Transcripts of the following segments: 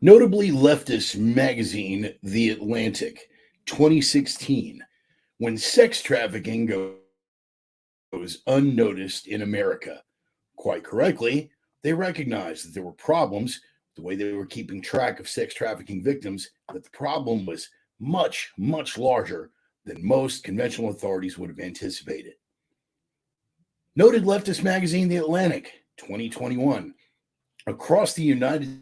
Notably leftist magazine The Atlantic, 2016, when sex trafficking goes unnoticed in America. Quite correctly, they recognized that there were problems with the way they were keeping track of sex trafficking victims, that the problem was much, much larger than most conventional authorities would have anticipated. Noted leftist magazine The Atlantic, 2021. Across the United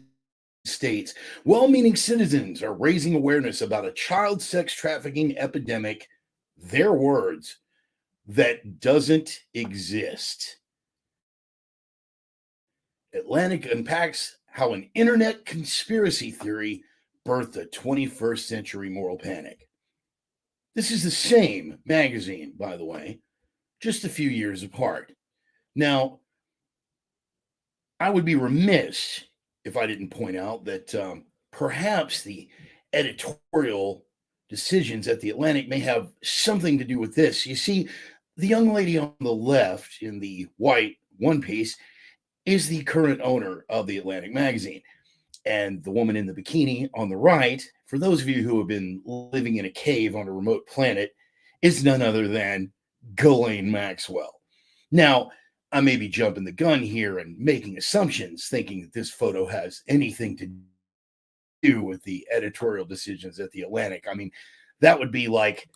States, well meaning citizens are raising awareness about a child sex trafficking epidemic, their words, that doesn't exist. Atlantic unpacks how an internet conspiracy theory birthed a 21st century moral panic. This is the same magazine, by the way, just a few years apart. Now, I would be remiss if I didn't point out that perhaps the editorial decisions at the Atlantic may have something to do with this. You see, the young lady on the left in the white one piece is the current owner of the Atlantic magazine. And the woman in the bikini on the right, for those of you who have been living in a cave on a remote planet, is none other than Ghislaine Maxwell. Now, I may be jumping the gun here and making assumptions, thinking that this photo has anything to do with the editorial decisions at the Atlantic. I mean, that would be like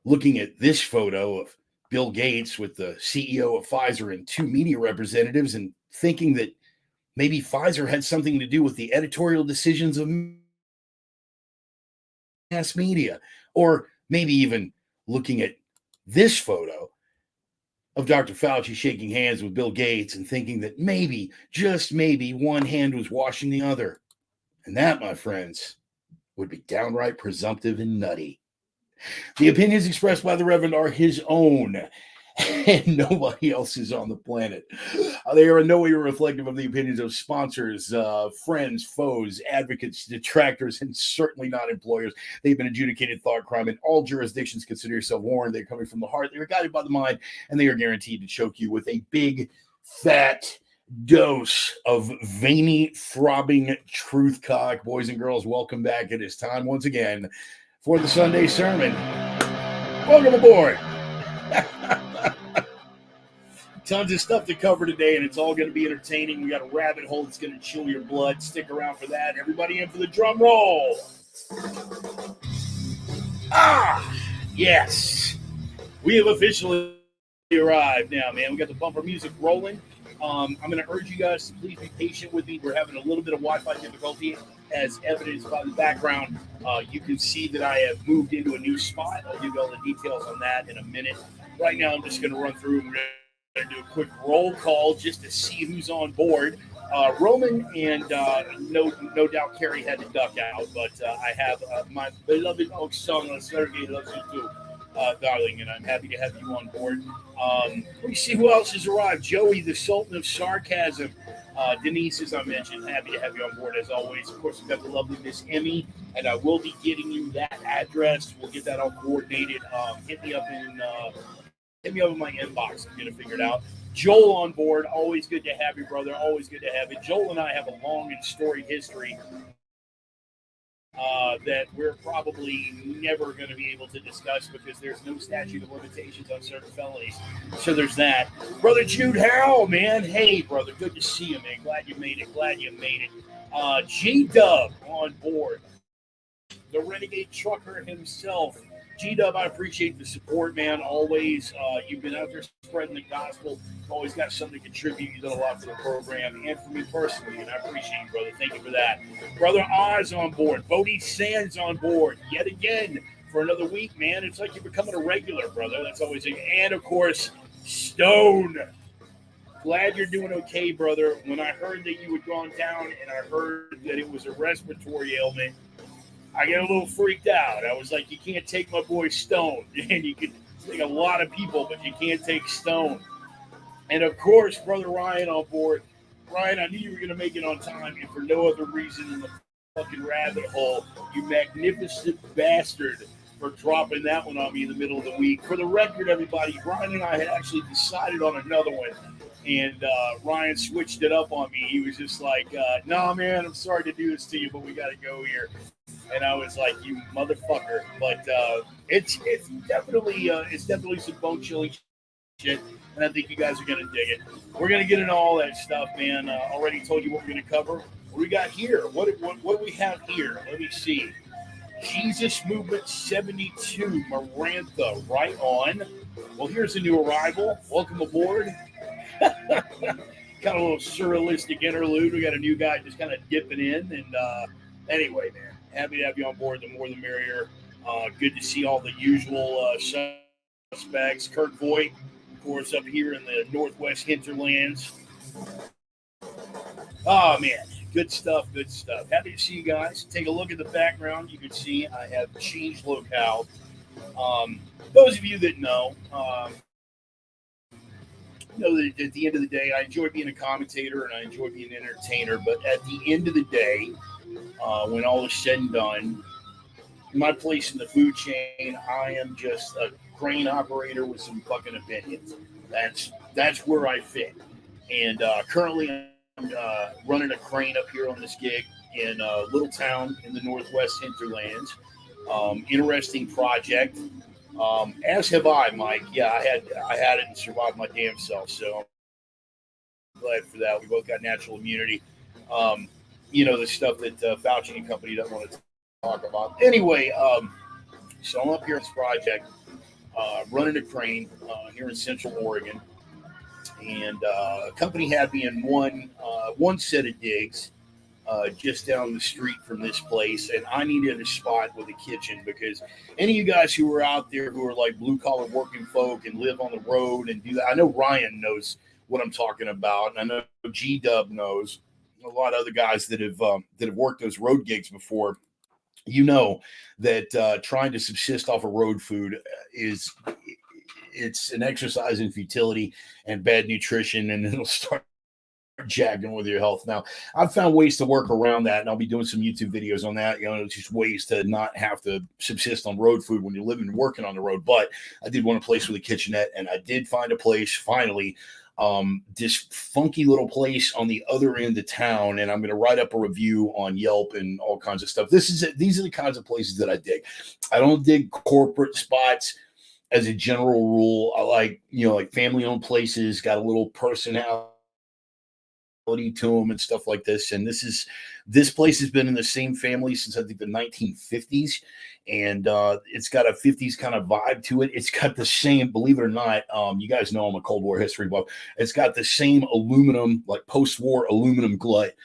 looking at this photo of Bill Gates with the CEO of Pfizer and two media representatives and thinking that maybe Pfizer had something to do with the editorial decisions of mass media. Or maybe even looking at this photo of Dr. Fauci shaking hands with Bill Gates and thinking that maybe, just maybe, one hand was washing the other. And that, my friends, would be downright presumptive and nutty. The opinions expressed by the Reverend are his own, and nobody else's on the planet. They are in no way reflective of the opinions of sponsors, friends, foes, advocates, detractors, and certainly not employers. They've been adjudicated thought crime in all jurisdictions. Consider yourself warned. They're coming from the heart. They are guided by the mind, and they are guaranteed to choke you with a big, fat dose of veiny, throbbing truth cock. Boys and girls, welcome back. It is time once again for the Sunday sermon. Welcome aboard. Tons of stuff to cover today, and it's all going to be entertaining. We got a rabbit hole that's going to chill your blood. Stick around for that. Everybody in for the drum roll. Yes. We have officially arrived now, man. We got the bumper music rolling. I'm going to urge you guys to please be patient with me. We're having a little bit of Wi-Fi difficulty, as evidenced by the background. You can see that I have moved into a new spot. I'll give you all the details on that in a minute. Right now, I'm just going to run through and we're going to do a quick roll call just to see who's on board. Roman and no doubt Carrie had to duck out, but I have my beloved son, Sergey, loves you too. Darling, and I'm happy to have you on board. Let me see who else has arrived. Joey, the Sultan of Sarcasm. Denise, as I mentioned, happy to have you on board as always. Of course, we've got the lovely Miss Emmy, and I will be getting you that address. We'll get that all coordinated. Hit me up in my inbox. I'm gonna figure it out. Joel on board. Always good to have you, brother. Always good to have you. Joel and I have a long and storied history that we're probably never going to be able to discuss because there's no statute of limitations on certain felonies. So there's that. Brother Jude Harrell, man. Hey, brother. Good to see you, man. Glad you made it. G-Dub on board. The renegade trucker himself. G-Dub, I appreciate the support, man. Always. You've been out there spreading the gospel. Always got something to contribute. You've done a lot for the program and for me personally, and I appreciate you, brother. Thank you for that. Brother Oz on board. Bodie Sands on board yet again for another week, man. It's like you're becoming a regular, brother. That's always a... And, of course, Stone. Glad you're doing okay, brother. When I heard that you had gone down and I heard that it was a respiratory ailment, I get a little freaked out. I was like, you can't take my boy Stone. And you can take a lot of people, but you can't take Stone. And, of course, Brother Ryan on board. Ryan, I knew you were going to make it on time, and for no other reason than the fucking rabbit hole. You magnificent bastard for dropping that one on me in the middle of the week. For the record, everybody, Ryan and I had actually decided on another one. And Ryan switched it up on me. He was just like, "Nah, man, I'm sorry to do this to you, but we got to go here." And I was like, "You motherfucker!" But it's definitely some bone chilling shit, and I think you guys are gonna dig it. We're gonna get into all that stuff, man. Already told you what we're gonna cover. What do we got here? What do we have here? Let me see. Jesus Movement 72, Marantha, right on. Well, here's a new arrival. Welcome aboard. Got a little surrealistic interlude. We got a new guy just kind of dipping in. And anyway, man, happy to have you on board. The more the merrier. Good to see all the usual suspects. Kurt Voigt, of course, up here in the Northwest hinterlands. Oh, man. Good stuff, good stuff. Happy to see you guys. Take a look at the background. You can see I have changed locale. Those of you that know that at the end of the day, I enjoy being a commentator and I enjoy being an entertainer. But at the end of the day, when all is said and done, my place in the food chain, I am just a crane operator with some fucking opinions. That's where I fit. And currently, I'm running a crane up here on this gig in a little town in the Northwest hinterlands. Interesting project. As have I, Mike. Yeah, I had it and survived my damn self. So I'm glad for that. We both got natural immunity. The stuff that Fauci and company doesn't want to talk about. Anyway, so I'm up here on this project, running a crane here in Central Oregon, and a company had me in one set of digs just down the street from this place, and I needed a spot with a kitchen because any of you guys who are out there who are like blue collar working folk and live on the road and do that, I know Ryan knows what I'm talking about, and I know G Dub knows. A lot of other guys that have worked those road gigs before. You know that trying to subsist off of road food it's an exercise in futility and bad nutrition, and it'll start jagging with your health. Now, I've found ways to work around that, and I'll be doing some YouTube videos on that. Just ways to not have to subsist on road food when you're living and working on the road. But I did want a place with a kitchenette, and I did find a place finally. This funky little place on the other end of town, and I'm going to write up a review on Yelp and all kinds of stuff. These are the kinds of places that I dig. I don't dig corporate spots as a general rule. I like family-owned places, got a little personality to them and stuff like this. And this place has been in the same family since I think the 1950s, and it's got a 50s kind of vibe to it. It's got the same, believe it or not, you guys know I'm a Cold War history buff. It's got the same aluminum, like post-war aluminum glut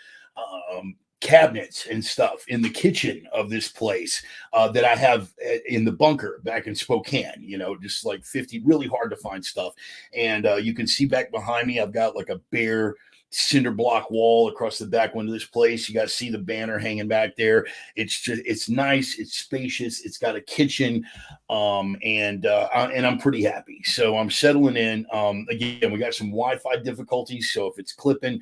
cabinets and stuff in the kitchen of this place that I have in the bunker back in Spokane, just like 50, really hard to find stuff. And you can see back behind me, I've got like a bare cinder block wall across the back window of this place. You got to see the banner hanging back there. It's nice. It's spacious. It's got a kitchen. And I'm pretty happy. So I'm settling in. Again, we got some Wi-Fi difficulties. So if it's clipping,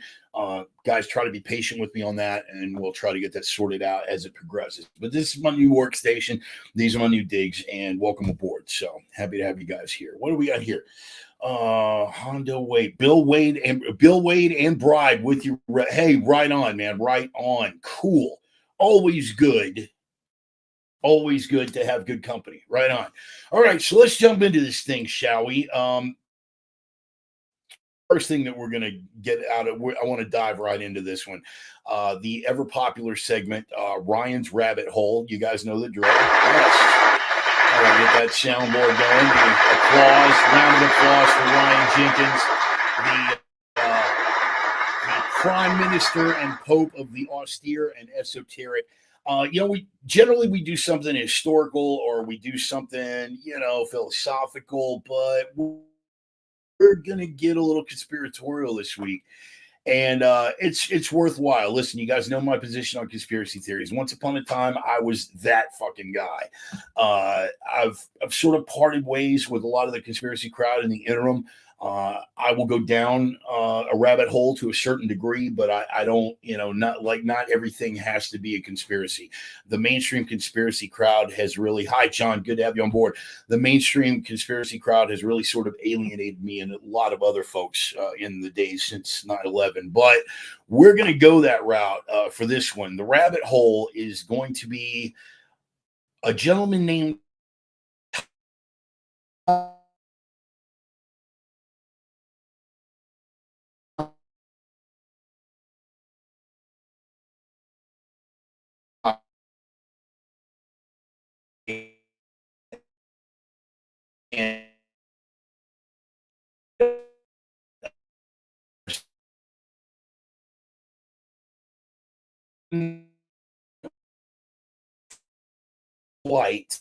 guys, try to be patient with me on that, and we'll try to get that sorted out as it progresses. But this is my new workstation. These are my new digs, and welcome aboard. So happy to have you guys here. What do we got here? Hondo Wade, Bill Wade and Bride with you. Hey, right on, man. Right on. Cool. Always good to have good company. Right on. All right. So let's jump into this thing, shall we? First thing that we're going to get out of, I want to dive right into this one. The ever popular segment, Ryan's Rabbit Hole. You guys know the drill. Yes. Get that soundboard going. Round of applause for Ryan Jenkins, the Prime Minister and Pope of the austere and esoteric. We do something historical, or we do something, philosophical, but we're gonna get a little conspiratorial this week. And it's worthwhile. Listen, you guys know my position on conspiracy theories. Once upon a time, I was that fucking guy. I've sort of parted ways with a lot of the conspiracy crowd in the interim. I will go down a rabbit hole to a certain degree, but I don't, not everything has to be a conspiracy. The mainstream conspiracy crowd has really, hi, John, good to have you on board. The mainstream conspiracy crowd has really sort of alienated me and a lot of other folks in the days since 9/11. But we're going to go that route for this one. The rabbit hole is going to be a gentleman named White.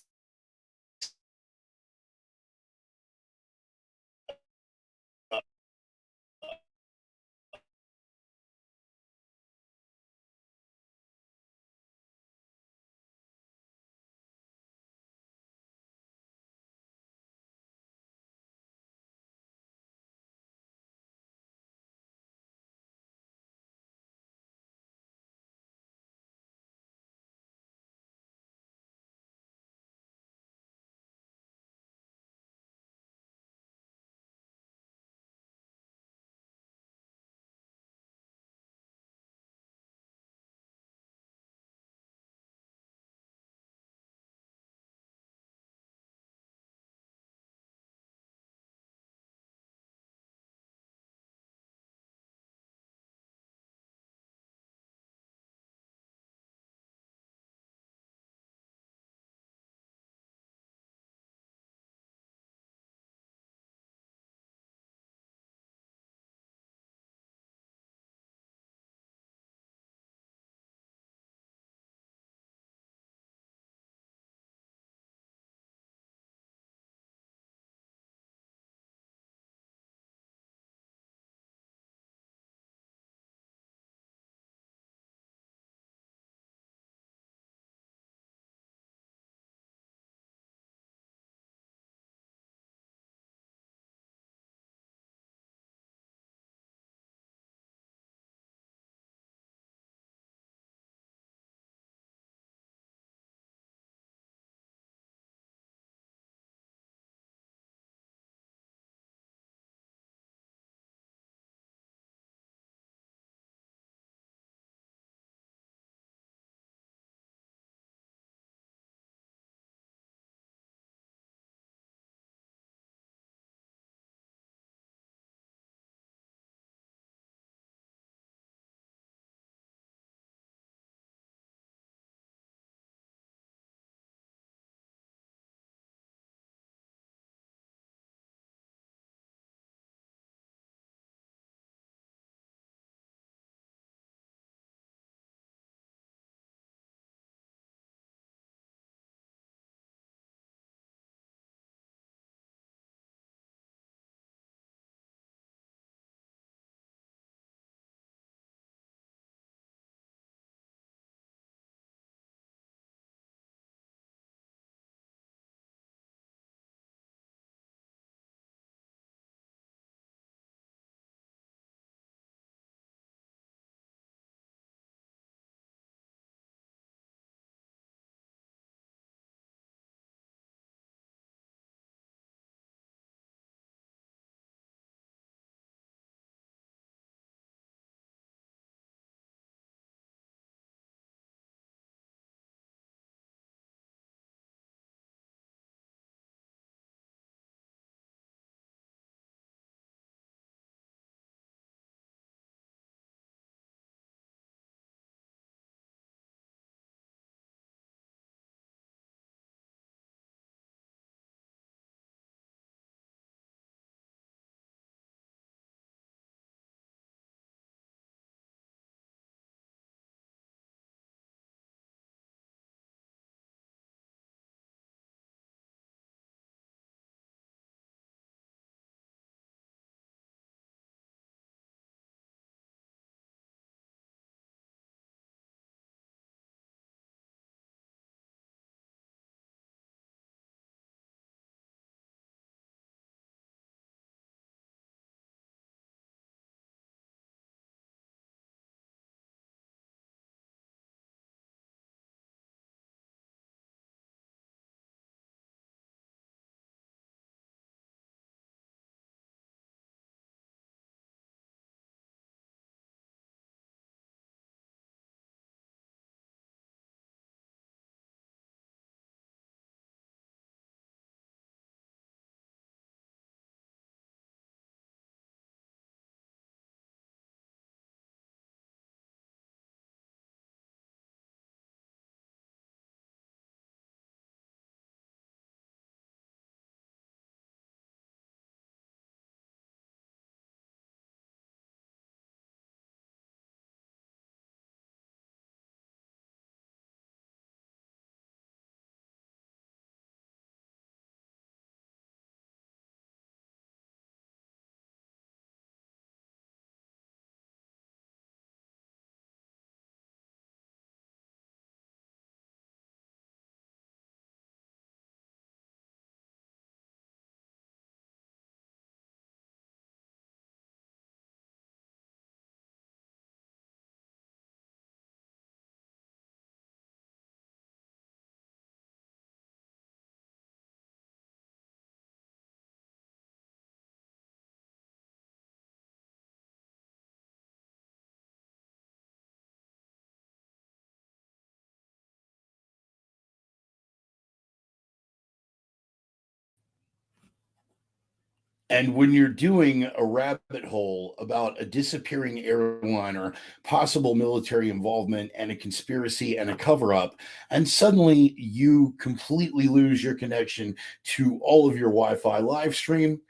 And when you're doing a rabbit hole about a disappearing airliner, possible military involvement, and a conspiracy and a cover up, and suddenly you completely lose your connection to all of your Wi Fi live stream,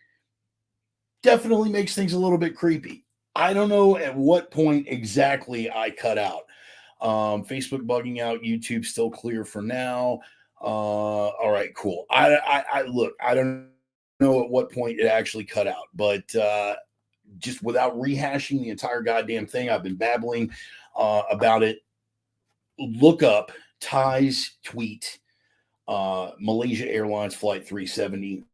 definitely makes things a little bit creepy. I don't know at what point exactly I cut out. Facebook bugging out, YouTube still clear for now. All right, cool. I look, I don't know at what point it actually cut out, but just without rehashing the entire goddamn thing, I've been babbling about it. Look up Ty's tweet, Malaysia Airlines Flight 370.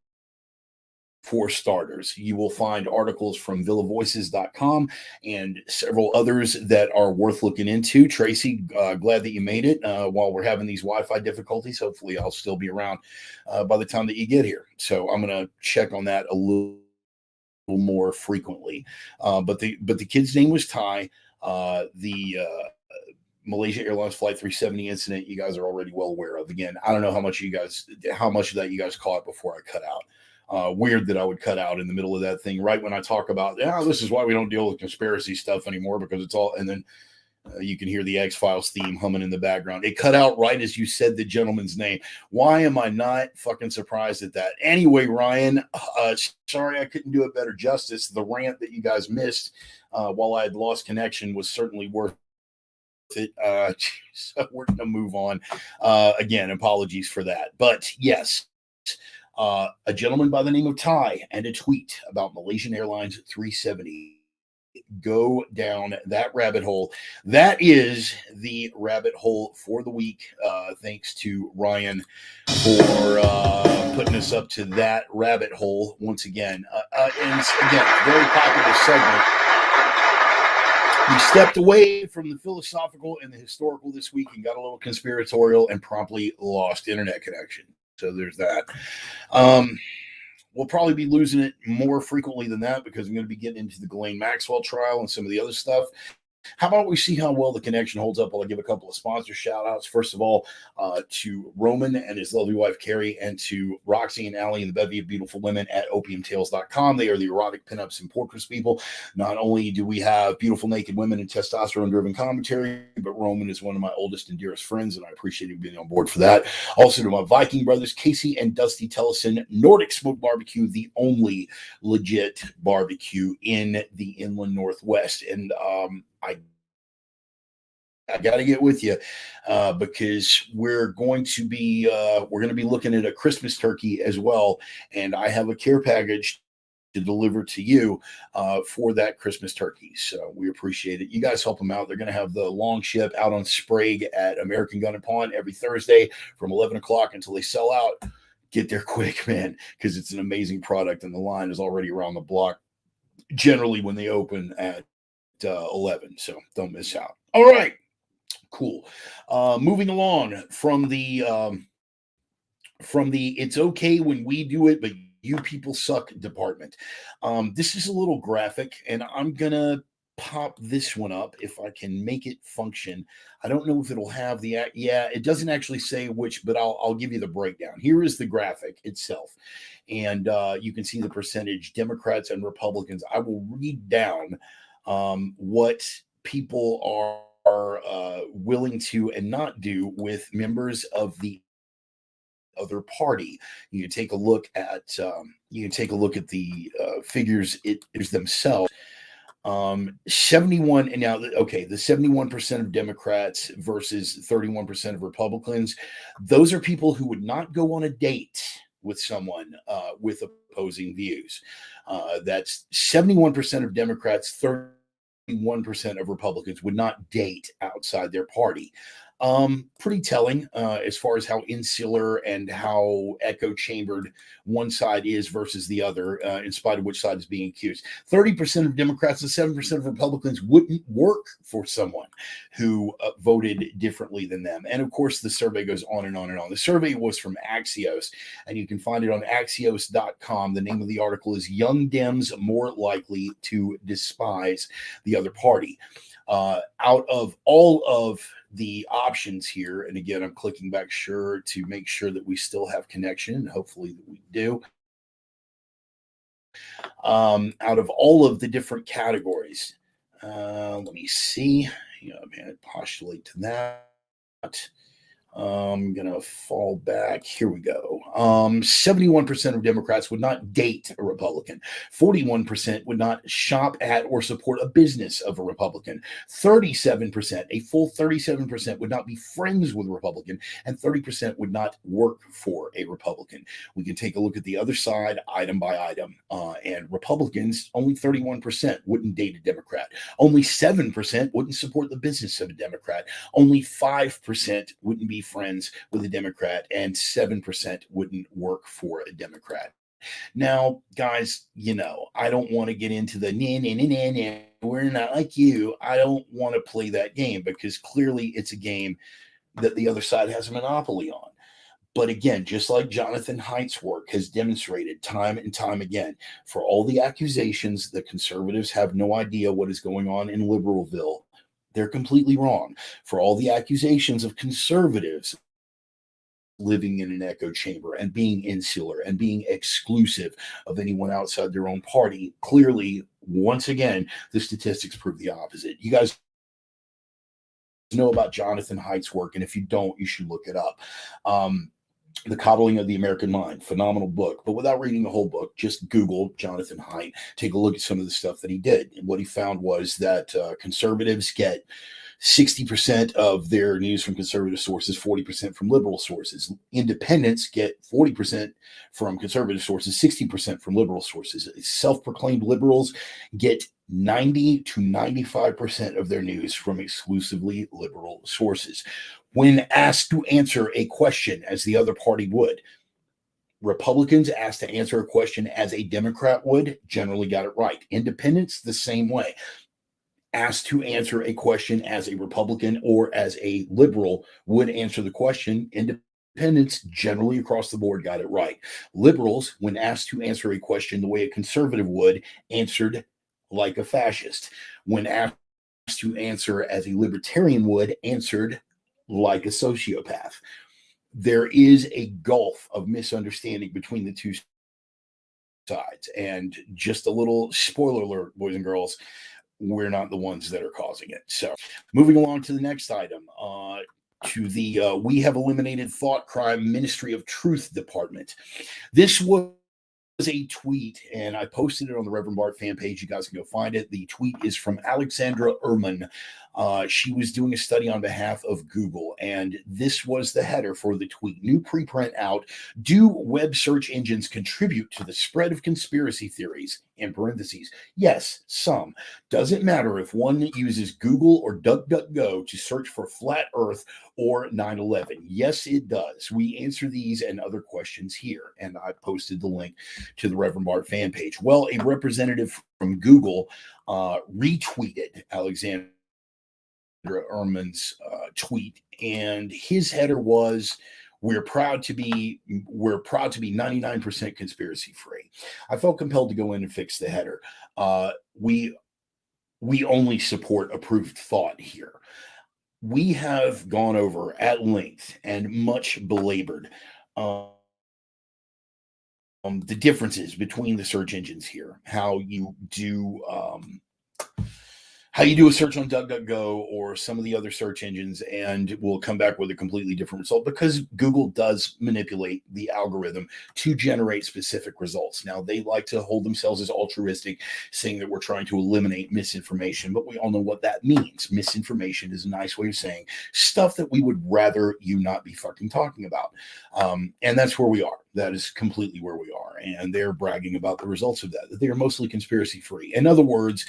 For starters, you will find articles from villavoices.com and several others that are worth looking into. Tracy, glad that you made it while we're having these Wi-Fi difficulties. Hopefully, I'll still be around by the time that you get here. So I'm going to check on that a little more frequently. But the kid's name was Ty. The Malaysia Airlines Flight 370 incident, you guys are already well aware of. Again, I don't know how much of that you guys caught before I cut out. Weird that I would cut out in the middle of that thing right when I talk about, this is why we don't deal with conspiracy stuff anymore, because it's all, and then you can hear the X-Files theme humming in the background. It cut out right as you said the gentleman's name. Why am I not fucking surprised at that? Anyway, Ryan, sorry I couldn't do it better justice. The rant that you guys missed while I had lost connection was certainly worth it. So we're going to move on. Again, apologies for that. But yes, a gentleman by the name of Ty and a tweet about Malaysian Airlines 370. Go down that rabbit hole. That is the rabbit hole for the week. Thanks to Ryan for putting us up to that rabbit hole once again. And again, very popular segment. We stepped away from the philosophical and the historical this week and got a little conspiratorial and promptly lost internet connection. So there's that. We'll probably be losing it more frequently than that because I'm going to be getting into the Ghislaine Maxwell trial and some of the other stuff. How about we see how well the connection holds up while I give a couple of sponsor shout outs. First of all, to Roman and his lovely wife, Carrie, and to Roxy and Allie and the bevy of beautiful women at opiumtales.com. They are the erotic pinups and portraits people. Not only do we have beautiful naked women and testosterone-driven commentary, but Roman is one of my oldest and dearest friends, and I appreciate him being on board for that. Also to my Viking brothers, Casey and Dusty Tellison, Nordic Smoke Barbecue, the only legit barbecue in the inland Northwest. And I got to get with you because we're going to be looking at a Christmas turkey as well, and I have a care package to deliver to you for that Christmas turkey. So we appreciate it. You guys help them out. They're going to have the long ship out on Sprague at American Gun and Pawn every Thursday from 11 o'clock until they sell out. Get there quick, man, because it's an amazing product, and the line is already around the block generally when they open at 11. So don't miss out. All right. Cool. Moving along from the it's okay when we do it, but you people suck department. This is a little graphic, and I'm gonna pop this one up if I can make it function. I don't know if it'll have it doesn't actually say which, but I'll give you the breakdown. Here is the graphic itself, and you can see the percentage Democrats and Republicans. I will read down what people are willing to and not do with members of the other party. You can take a look at the figures themselves. 71 and now okay, the 71% of Democrats versus 31% of Republicans. Those are people who would not go on a date with someone with opposing views. That's 71% of Democrats, 31% of Republicans would not date outside their party. Pretty telling as far as how insular and how echo chambered one side is versus the other, in spite of which side is being accused. 30% of Democrats and 7% of Republicans wouldn't work for someone who voted differently than them. And of course, the survey goes on and on and on. The survey was from Axios, and you can find it on Axios.com. The name of the article is Young Dems More Likely to Despise the Other Party. Out of all of the options here, and again, I'm clicking back to make sure that we still have connection, and hopefully that we do. out of all of the different categories. Let me see. I'm going to postulate to that. I'm going to fall back. Here we go. 71% of Democrats would not date a Republican. 41% would not shop at or support a business of a Republican. 37%, a full 37% would not be friends with a Republican, and 30% would not work for a Republican. We can take a look at the other side item by item. And Republicans, only 31% wouldn't date a Democrat. Only 7% wouldn't support the business of a Democrat. Only 5% wouldn't be friends with a Democrat, and 7% wouldn't work for a Democrat. Now, guys, I don't want to get into the nah, we're not like you. I don't want to play that game because clearly it's a game that the other side has a monopoly on. But again, just like Jonathan Haidt's work has demonstrated time and time again, for all the accusations that conservatives have no idea what is going on in Liberalville, they're completely wrong. For all the accusations of conservatives living in an echo chamber and being insular and being exclusive of anyone outside their own party, clearly, once again, the statistics prove the opposite. You guys know about Jonathan Haidt's work, and if you don't, you should look it up. The Coddling of the American Mind, phenomenal book. But without reading the whole book, just Google Jonathan Haidt, take a look at some of the stuff that he did. And what he found was that conservatives get 60% of their news from conservative sources, 40% from liberal sources. Independents get 40% from conservative sources, 60% from liberal sources. Self-proclaimed liberals get 90 to 95% of their news from exclusively liberal sources. When asked to answer a question, as the other party would, Republicans asked to answer a question as a Democrat would, generally got it right. Independents, the same way. Asked to answer a question as a Republican or as a liberal would answer the question. Independents, generally across the board, got it right. Liberals, when asked to answer a question the way a conservative would, answered like a fascist. When asked to answer as a libertarian would, answered like a sociopath. There is a gulf of misunderstanding between the two sides. And just a little spoiler alert, boys and girls, we're not the ones that are causing it. So moving along to the next item, to the We Have Eliminated Thought Crime Ministry of Truth Department. This was a tweet, and I posted it on the Reverend Bart fan page. You guys can go find it. The tweet is from Alexandra Ehrman. She was doing a study on behalf of Google, and this was the header for the tweet. New preprint out. Do web search engines contribute to the spread of conspiracy theories? In parentheses, yes, some. Doesn't matter if one uses Google or DuckDuckGo to search for flat Earth or 9/11. Yes, it does. We answer these and other questions here, and I posted the link to the Reverend Bart fan page. Well, a representative from Google retweeted Alexandra Ehrman's tweet, and his header was, we're proud to be 99% conspiracy free. I felt compelled to go in and fix the header. We only support approved thought here. We have gone over at length and much belabored the differences between the search engines here, how you do a search on DuckDuckGo or some of the other search engines, and we'll come back with a completely different result because Google does manipulate the algorithm to generate specific results. Now, they like to hold themselves as altruistic, saying that we're trying to eliminate misinformation, but we all know what that means. Misinformation is a nice way of saying stuff that we would rather you not be fucking talking about. And that's where we are. That is completely where we are. And they're bragging about the results of that they are mostly conspiracy free. In other words,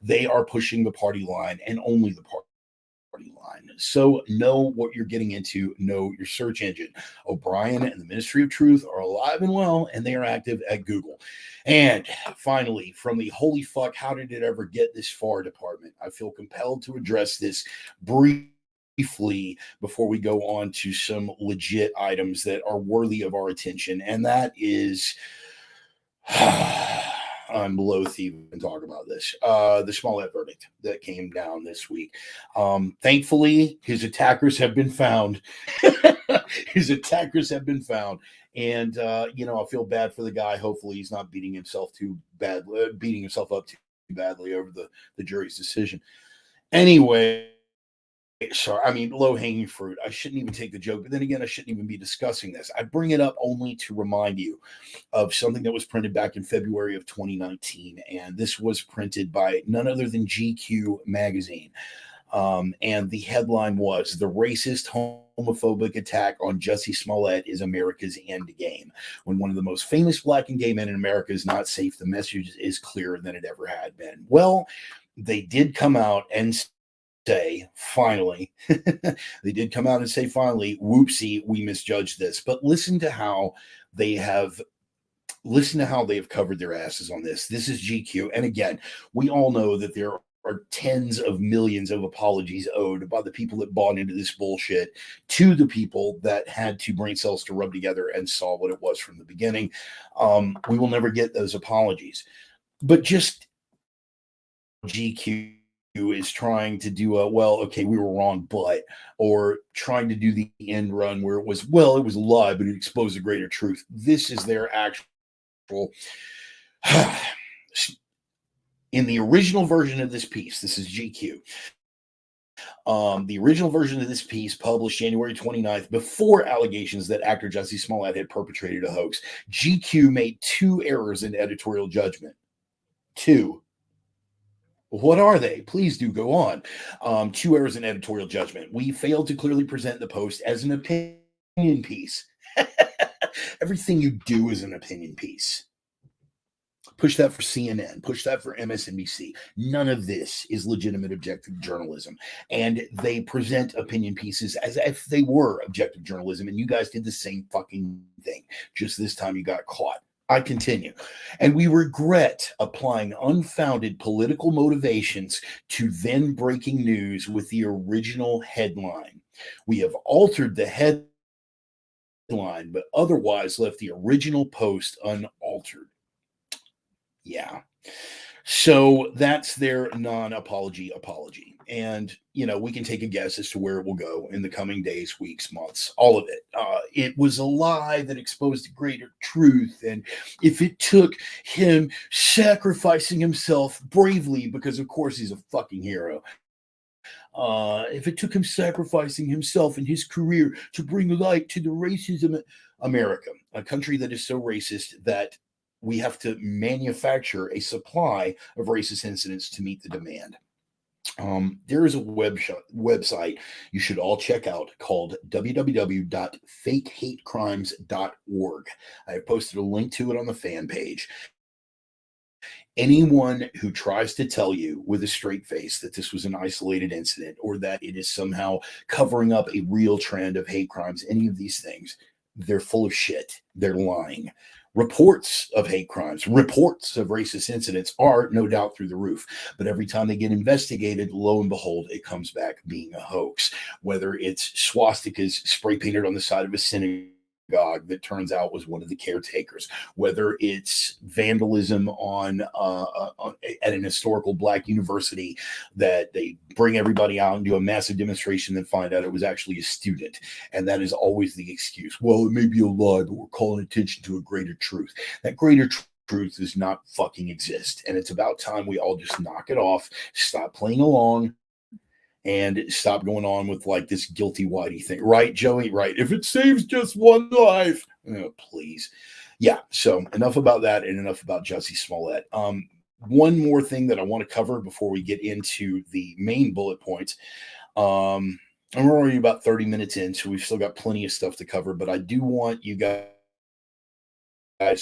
they are pushing the party line and only the party line. So know what you're getting into. Know your search engine. O'Brien and the Ministry of Truth are alive and well, and they are active at Google. And finally, from the holy fuck, how did it ever get this far department, I feel compelled to address this briefly before we go on to some legit items that are worthy of our attention. And that is, I'm loath to even talk about this, the Smollett verdict that came down this week. Thankfully, his attackers have been found. His attackers have been found. And, I feel bad for the guy. Hopefully he's not beating himself up too badly over the jury's decision. Anyway, sorry, I mean, low hanging fruit. I shouldn't even take the joke, but then again, I shouldn't even be discussing this. I bring it up only to remind you of something that was printed back in February of 2019. And this was printed by none other than GQ magazine. And the headline was "The Racist Homophobic Attack on Jussie Smollett is America's End Game. When one of the most famous black and gay men in America is not safe, the message is clearer than it ever had been." Well, they did come out and say, finally, whoopsie, we misjudged this. But listen to how they have covered their asses on this. This is GQ. And again, we all know that there are tens of millions of apologies owed by the people that bought into this bullshit to the people that had two brain cells to rub together and saw what it was from the beginning. We will never get those apologies. But just GQ is trying to do we were wrong, or trying to do the end run where it was a lie, but it exposed a greater truth. This is their actual in the original version of this piece. This is GQ. The original version of this piece, published January 29th, before allegations that actor Jussie Smollett had perpetrated a hoax, GQ made two errors in editorial judgment. Two. What are they? Please do go on. Two errors in editorial judgment. We failed to clearly present the post as an opinion piece. Everything you do is an opinion piece. Push that for CNN. Push that for MSNBC. None of this is legitimate objective journalism. And they present opinion pieces as if they were objective journalism. And you guys did the same fucking thing. Just this time you got caught. I continue. And we regret applying unfounded political motivations to then breaking news with the original headline. We have altered the headline, but otherwise left the original post unaltered. Yeah. So that's their non-apology apology. And, we can take a guess as to where it will go in the coming days, weeks, months, all of it. It was a lie that exposed a greater truth. And if it took him sacrificing himself bravely, because of course he's a fucking hero, if it took him sacrificing himself and his career to bring light to the racism, America, a country that is so racist that we have to manufacture a supply of racist incidents to meet the demand. There is a website you should all check out called www.fakehatecrimes.org. I have posted a link to it on the fan page. Anyone who tries to tell you with a straight face that this was an isolated incident or that it is somehow covering up a real trend of hate crimes, any of these things, they're full of shit. They're lying. Reports of hate crimes, reports of racist incidents are no doubt through the roof. But every time they get investigated, lo and behold, it comes back being a hoax. Whether it's swastikas spray painted on the side of a synagogue that turns out was one of the caretakers, whether it's vandalism on at an historical black university that they bring everybody out and do a massive demonstration and find out it was actually a student. And that is always the excuse. Well, it may be a lie, but we're calling attention to a greater truth. That greater truth does not fucking exist. And it's about time we all just knock it off, stop playing along, and stop going on with like this guilty whitey thing. Right, Joey? Right. If it saves just one life. Oh, please. Yeah. So enough about that and enough about Jussie Smollett. One more thing that I want to cover before we get into the main bullet points. I'm already about 30 minutes in, so we've still got plenty of stuff to cover, but I do want you guys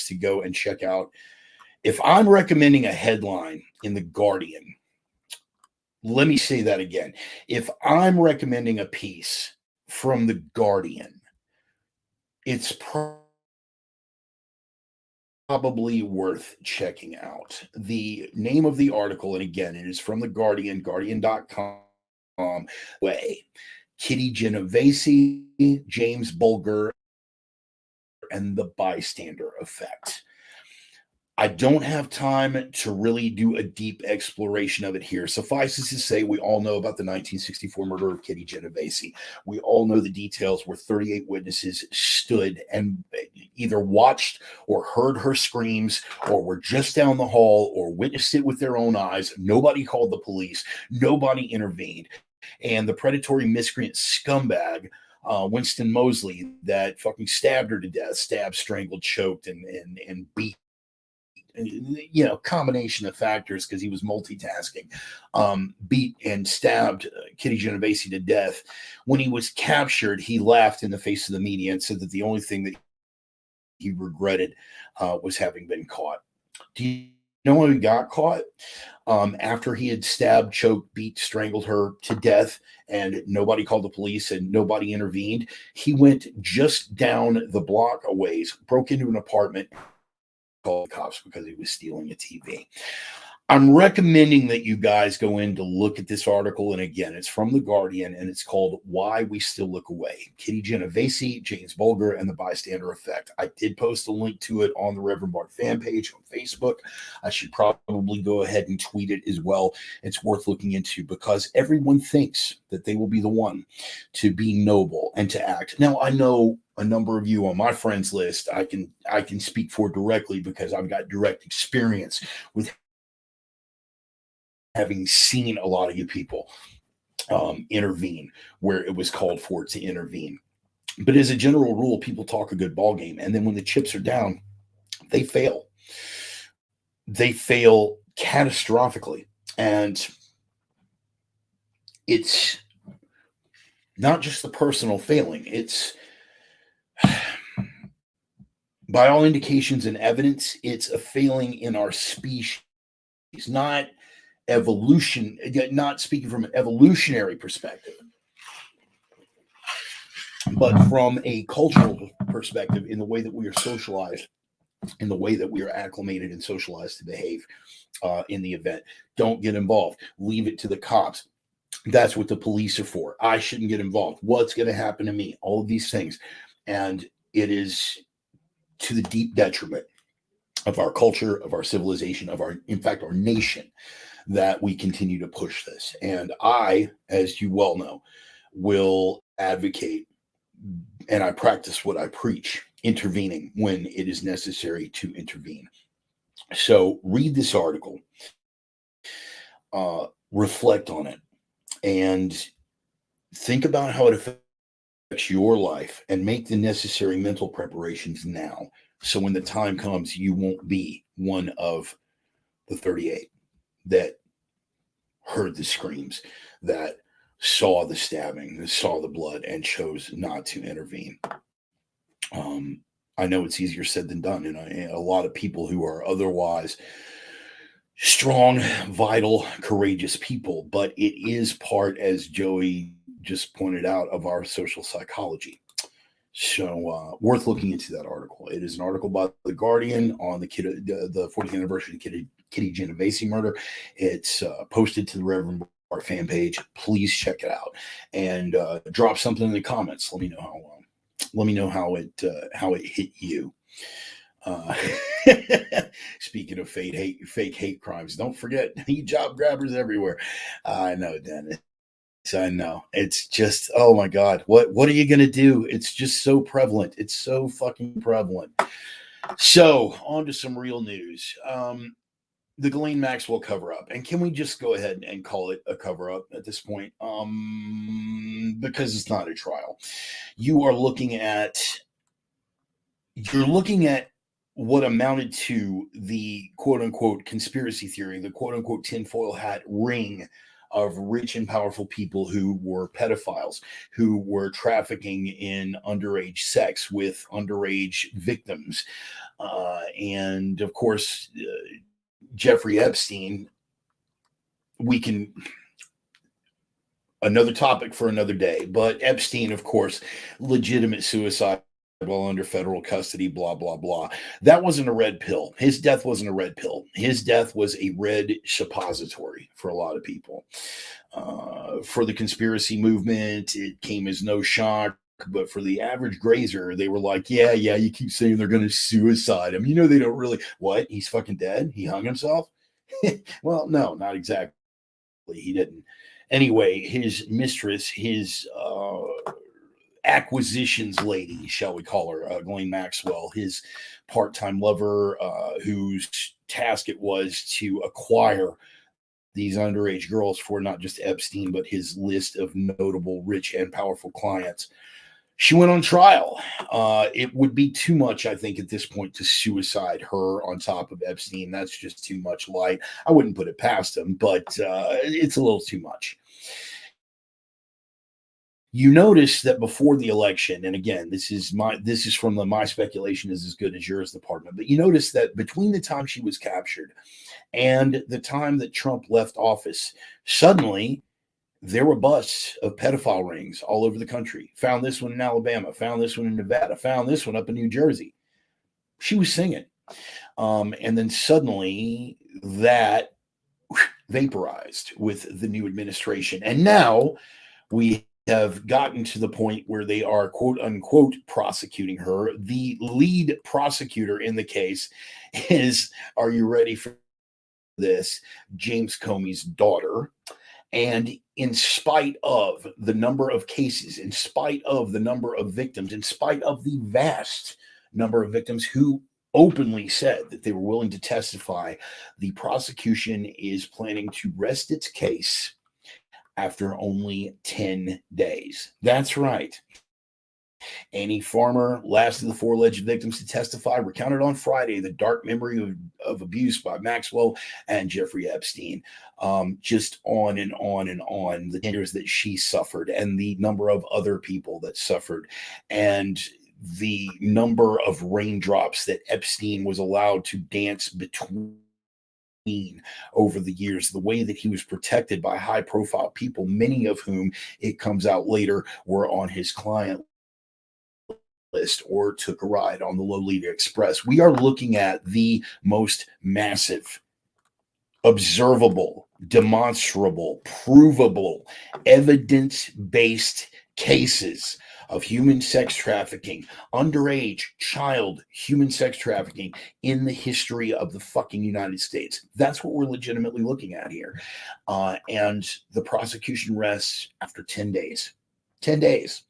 to go and check out. If I'm recommending a headline in The Guardian, let me say that again. If I'm recommending a piece from The Guardian, it's probably worth checking out. The name of the article, and again, it is from The Guardian, guardian.com, Kitty Genovese, James Bulger, and the bystander effect. I don't have time to really do a deep exploration of it here. Suffice it to say, we all know about the 1964 murder of Kitty Genovese. We all know the details where 38 witnesses stood and either watched or heard her screams, or were just down the hall, or witnessed it with their own eyes. Nobody called the police. Nobody intervened. And the predatory miscreant scumbag Winston Mosley that fucking stabbed her to death, stabbed, strangled, choked, and beat, combination of factors because he was multitasking, beat and stabbed Kitty Genovese to death. When he was captured, he laughed in the face of the media and said that the only thing that he regretted was having been caught. Do you know when he got caught? After he had stabbed, choked, beat, strangled her to death, and nobody called the police and nobody intervened, he went just down the block a ways, broke into an apartment, called the cops because he was stealing a TV. I'm recommending that you guys go in to look at this article. And again, it's from The Guardian, and it's called Why We Still Look Away, Kitty Genovese, James Bulger, and the Bystander Effect. I did post a link to it on the Reverend Bart fan page on Facebook. I should probably go ahead and tweet it as well. It's worth looking into because everyone thinks that they will be the one to be noble and to act. Now, I know a number of you on my friends list I can speak for directly because I've got direct experience with having seen a lot of you people intervene where it was called for to intervene. But as a general rule, people talk a good ball game, and then when the chips are down, they fail. They fail catastrophically, and it's not just the personal failing. It's, by all indications and evidence, it's a failing in our species, not evolution, not speaking from an evolutionary perspective, but from a cultural perspective in the way that we are socialized, in the way that we are acclimated and socialized to behave in the event. Don't get involved. Leave it to the cops. That's what the police are for. I shouldn't get involved. What's going to happen to me? All of these things. And it is to the deep detriment of our culture, of our civilization, in fact, our nation, that we continue to push this. And I, as you well know, will advocate, and I practice what I preach, intervening when it is necessary to intervene. So read this article, reflect on it, and think about how it affects your life, and make the necessary mental preparations now. So when the time comes, you won't be one of the 38 that heard the screams, that saw the stabbing, that saw the blood, and chose not to intervene. I know it's easier said than done, and a lot of people who are otherwise strong, vital, courageous people, but it is part, as Joey just pointed out, of our social psychology. So worth looking into that article. It is an article by The Guardian on the 40th anniversary of Kitty Genovese murder. It's posted to the Reverend Bart fan page. Please check it out and drop something in the comments. Let me know how it hit you. Speaking of fake hate crimes, don't forget, you job grabbers everywhere. I know, Dennis. I know. It's just, oh my God, what are you going to do? It's just so prevalent. It's so fucking prevalent. So on to some real news. The Ghislaine Maxwell cover-up. And can we just go ahead and call it a cover-up at this point? Because it's not a trial. You're looking at what amounted to the quote-unquote conspiracy theory, the quote-unquote tinfoil hat ring of rich and powerful people who were pedophiles, who were trafficking in underage sex with underage victims. And of course, Jeffrey Epstein, another topic for another day, but Epstein, of course, legitimate suicide while under federal custody, blah, blah, blah. That wasn't a red pill. His death wasn't a red pill. His death was a red suppository for a lot of people. For the conspiracy movement, it came as no shock but for the average grazer, they were like, yeah, you keep saying they're going to suicide him. They don't really. What? He's fucking dead? He hung himself? Well, no, not exactly. He didn't. Anyway, his mistress, his acquisitions lady, shall we call her, Ghislaine Maxwell, his part-time lover, whose task it was to acquire these underage girls for not just Epstein, but his list of notable rich and powerful clients. She went on trial. It would be too much, I think, at this point to suicide her on top of Epstein. That's just too much light. I wouldn't put it past him, but it's a little too much. You notice that before the election, and again, this is from my speculation is as good as yours department, but you notice that between the time she was captured and the time that Trump left office, suddenly there were busts of pedophile rings all over the country. Found this one in Alabama, found this one in Nevada, found this one up in New Jersey. She was singing. And then suddenly that vaporized with the new administration. And now we have gotten to the point where they are, quote unquote, prosecuting her. The lead prosecutor in the case is, are you ready for this? James Comey's daughter. And in spite of the number of cases, in spite of the number of victims, in spite of the vast number of victims who openly said that they were willing to testify, the prosecution is planning to rest its case after only 10 days. That's right. Annie Farmer, last of the 4 alleged victims to testify, recounted on Friday the dark memory of abuse by Maxwell and Jeffrey Epstein. Just on and on and on, the dangers that she suffered and the number of other people that suffered, and the number of raindrops that Epstein was allowed to dance between over the years, the way that he was protected by high profile people, many of whom, it comes out later, were on his client list or took a ride on the Lolita Express. We are looking at the most massive, observable, demonstrable, provable, evidence-based cases of human sex trafficking, underage, child human sex trafficking in the history of the fucking United States. That's what we're legitimately looking at here. And the prosecution rests after 10 days. 10 days,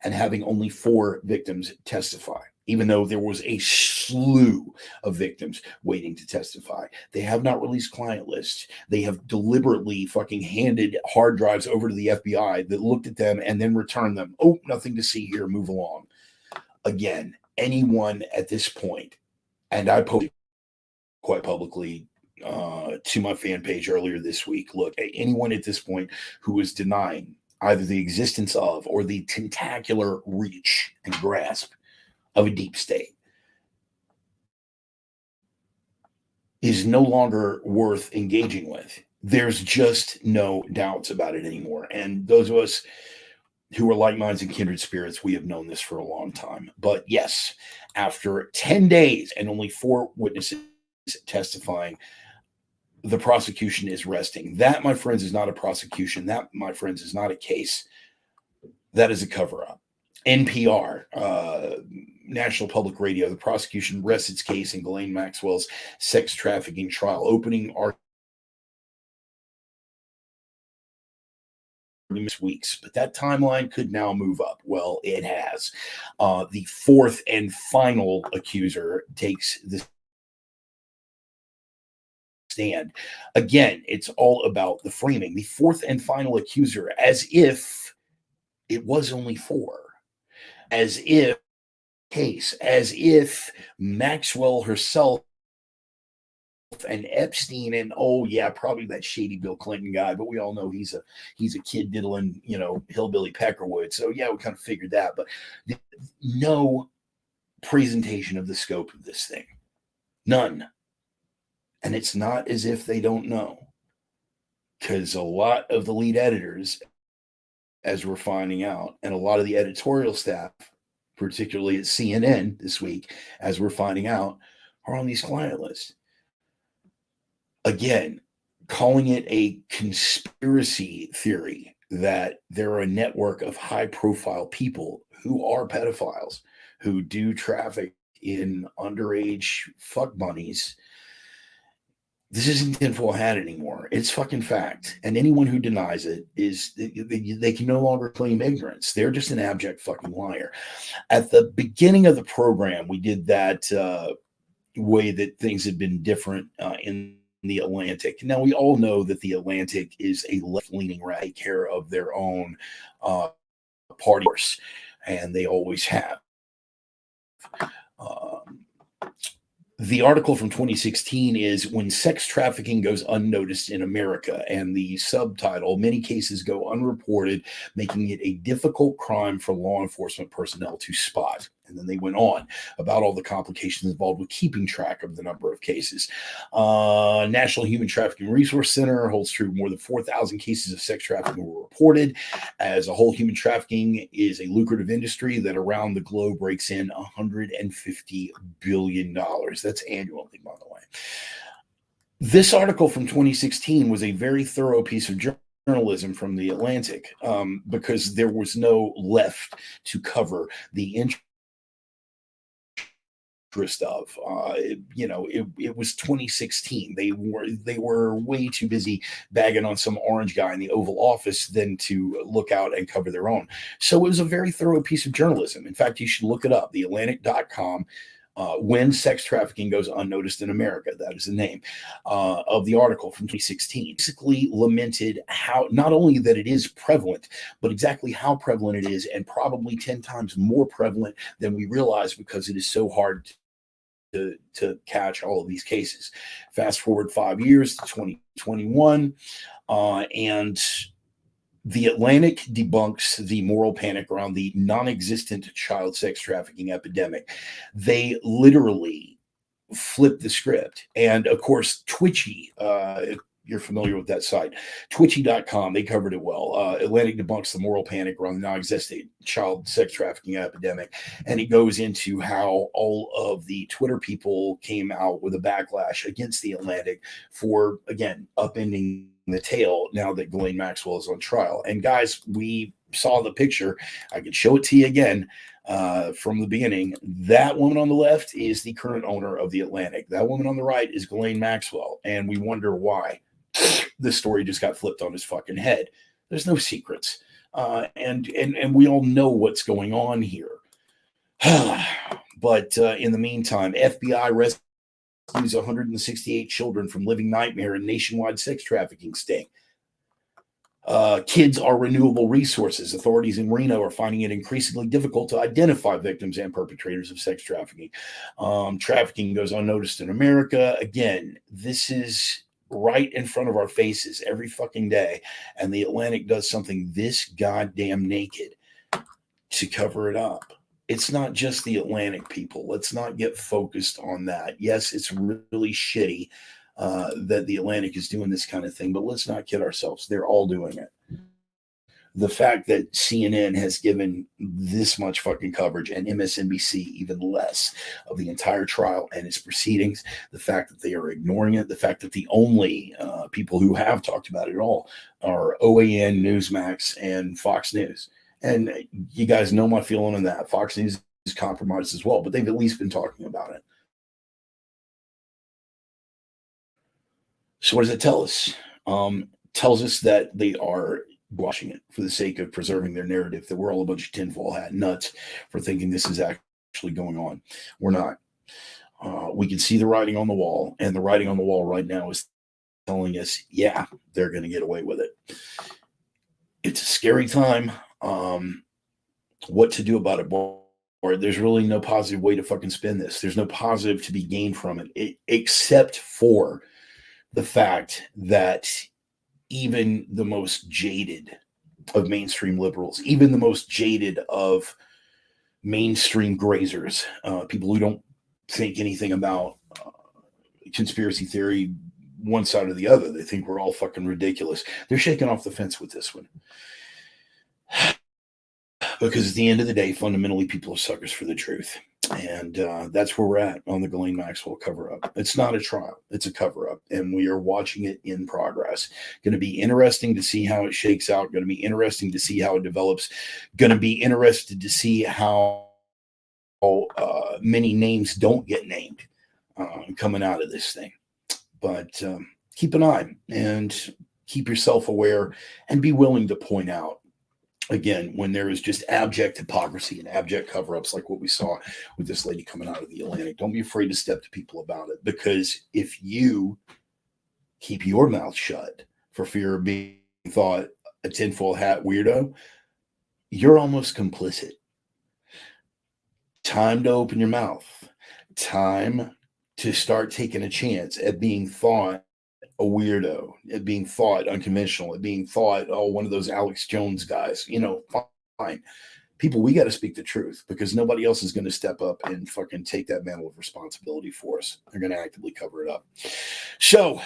and having only 4 victims testify, even though there was a slew of victims waiting to testify. They have not released client lists. They have deliberately fucking handed hard drives over to the FBI that looked at them and then returned them. Oh, nothing to see here. Move along. Again, anyone at this point, and I posted quite publicly to my fan page earlier this week, look, anyone at this point who is denying either the existence of or the tentacular reach and grasp of a deep state is no longer worth engaging with. There's just no doubts about it anymore. And those of us who are like minds and kindred spirits, we have known this for a long time. But yes, after 10 days and only 4 witnesses testifying, the prosecution is resting. That, my friends, is not a prosecution. That, my friends, is not a case. That is a cover-up. NPR, National Public Radio, the prosecution rests its case in Ghislaine Maxwell's sex trafficking trial, opening arguments weeks. But that timeline could now move up. Well, it has. The 4th and final accuser takes the stand. Again, it's all about the framing. The 4th and final accuser, as if it was only 4, as if Maxwell herself and Epstein and probably that shady Bill Clinton guy, but we all know he's a kid diddling, hillbilly Peckerwood. So yeah, we kind of figured that, but no presentation of the scope of this thing. None. And it's not as if they don't know, because a lot of the lead editors, as we're finding out, and a lot of the editorial staff, particularly at CNN this week, as we're finding out, are on these client lists. Again, calling it a conspiracy theory that there are a network of high profile people who are pedophiles, who do traffic in underage fuck bunnies. This isn't tinfoil hat anymore. It's fucking fact. And anyone who denies it is, they can no longer claim ignorance. They're just an abject fucking liar. At the beginning of the program, we did that way that things had been different in the Atlantic. Now, we all know that the Atlantic is a left-leaning right, care of their own party, and they always have. The article from 2016 is When Sex Trafficking Goes Unnoticed in America, and the subtitle, Many Cases Go Unreported, Making It a Difficult Crime for Law Enforcement Personnel to Spot. And then they went on about all the complications involved with keeping track of the number of cases. National Human Trafficking Resource Center holds true more than 4,000 cases of sex trafficking were reported. As a whole, human trafficking is a lucrative industry that around the globe rakes in $150 billion. That's annually, by the way. This article from 2016 was a very thorough piece of journalism from the Atlantic because there was no left to cover the interest of. It was 2016. They were way too busy bagging on some orange guy in the Oval Office than to look out and cover their own. So it was a very thorough piece of journalism. In fact, you should look it up, theatlantic.com. When Sex Trafficking Goes Unnoticed in America. That is the name of the article from 2016. Basically lamented how, not only that it is prevalent, but exactly how prevalent it is, and probably 10 times more prevalent than we realize because it is so hard to catch all of these cases. Fast forward 5 years to 2021, and the Atlantic debunks the moral panic around the non-existent child sex trafficking epidemic. They literally flip the script. And of course, Twitchy, if you're familiar with that site, twitchy.com, they covered it well. Atlantic debunks the moral panic around the non-existent child sex trafficking epidemic. And it goes into how all of the Twitter people came out with a backlash against the Atlantic for, again, upending the tale now that Ghislaine Maxwell is on trial. And guys, we saw the picture. I can show it to you again from the beginning. That woman on the left is the current owner of the Atlantic. That woman on the right is Ghislaine Maxwell. And we wonder why this story just got flipped on his fucking head. There's no secrets. And we all know what's going on here. But in the meantime, FBI rescues 168 children from living nightmare in nationwide sex trafficking sting. Kids are renewable resources. Authorities in Reno are finding it increasingly difficult to identify victims and perpetrators of sex trafficking. Trafficking goes unnoticed in America. Again, this is right in front of our faces every fucking day. And the Atlantic does something this goddamn naked to cover it up. It's not just the Atlantic, people. Let's not get focused on that. Yes, it's really shitty that the Atlantic is doing this kind of thing, but let's not kid ourselves. They're all doing it. The fact that CNN has given this much fucking coverage and MSNBC even less of the entire trial and its proceedings, the fact that they are ignoring it, the fact that the only people who have talked about it at all are OAN, Newsmax, and Fox News. And you guys know my feeling on that. Fox News is compromised as well, but they've at least been talking about it. So what does it tell us? Tells us that they are watching it for the sake of preserving their narrative, that we're all a bunch of tinfoil hat nuts for thinking this is actually going on. We're not. We can see the writing on the wall, and the writing on the wall right now is telling us, yeah, they're going to get away with it. It's a scary time. What to do about it, or there's really no positive way to fucking spin this. There's no positive to be gained from it except for the fact that even the most jaded of mainstream liberals, even the most jaded of mainstream grazers, people who don't think anything about conspiracy theory, one side or the other, they think we're all fucking ridiculous. They're shaking off the fence with this one. Because at the end of the day, fundamentally, people are suckers for the truth. And that's where we're at on the Ghislaine Maxwell cover up. It's not a trial, it's a cover up. And we are watching it in progress. Going to be interesting to see how it shakes out. Going to be interesting to see how it develops. Going to be interested to see how many names don't get named coming out of this thing. But keep an eye and keep yourself aware and be willing to point out, again, when there is just abject hypocrisy and abject cover-ups like what we saw with this lady coming out of the Atlantic. Don't be afraid to step to people about it, because if you keep your mouth shut for fear of being thought a tinfoil hat weirdo, you're almost complicit. Time to open your mouth. Time to start taking a chance at being thought a weirdo, at being thought unconventional, at being thought, oh, one of those Alex Jones guys. Fine. People, we got to speak the truth, because nobody else is going to step up and fucking take that mantle of responsibility for us. They're going to actively cover it up. So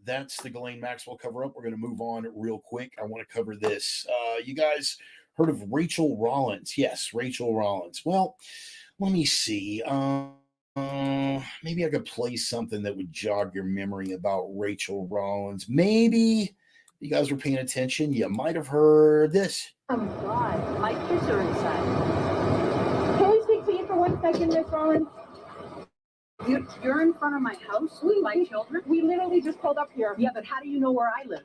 that's the Ghislaine Maxwell cover up. We're going to move on real quick. I want to cover this. You guys heard of Rachel Rollins? Yes, Rachel Rollins. Well, let me see. Maybe I could play something that would jog your memory about Rachel Rollins. Maybe you guys were paying attention. You might have heard this. Oh God, my kids are inside. Can we speak to you for 1 second, Miss Rollins? You're in front of my house with my children? We literally just pulled up here. Yeah, but how do you know where I live?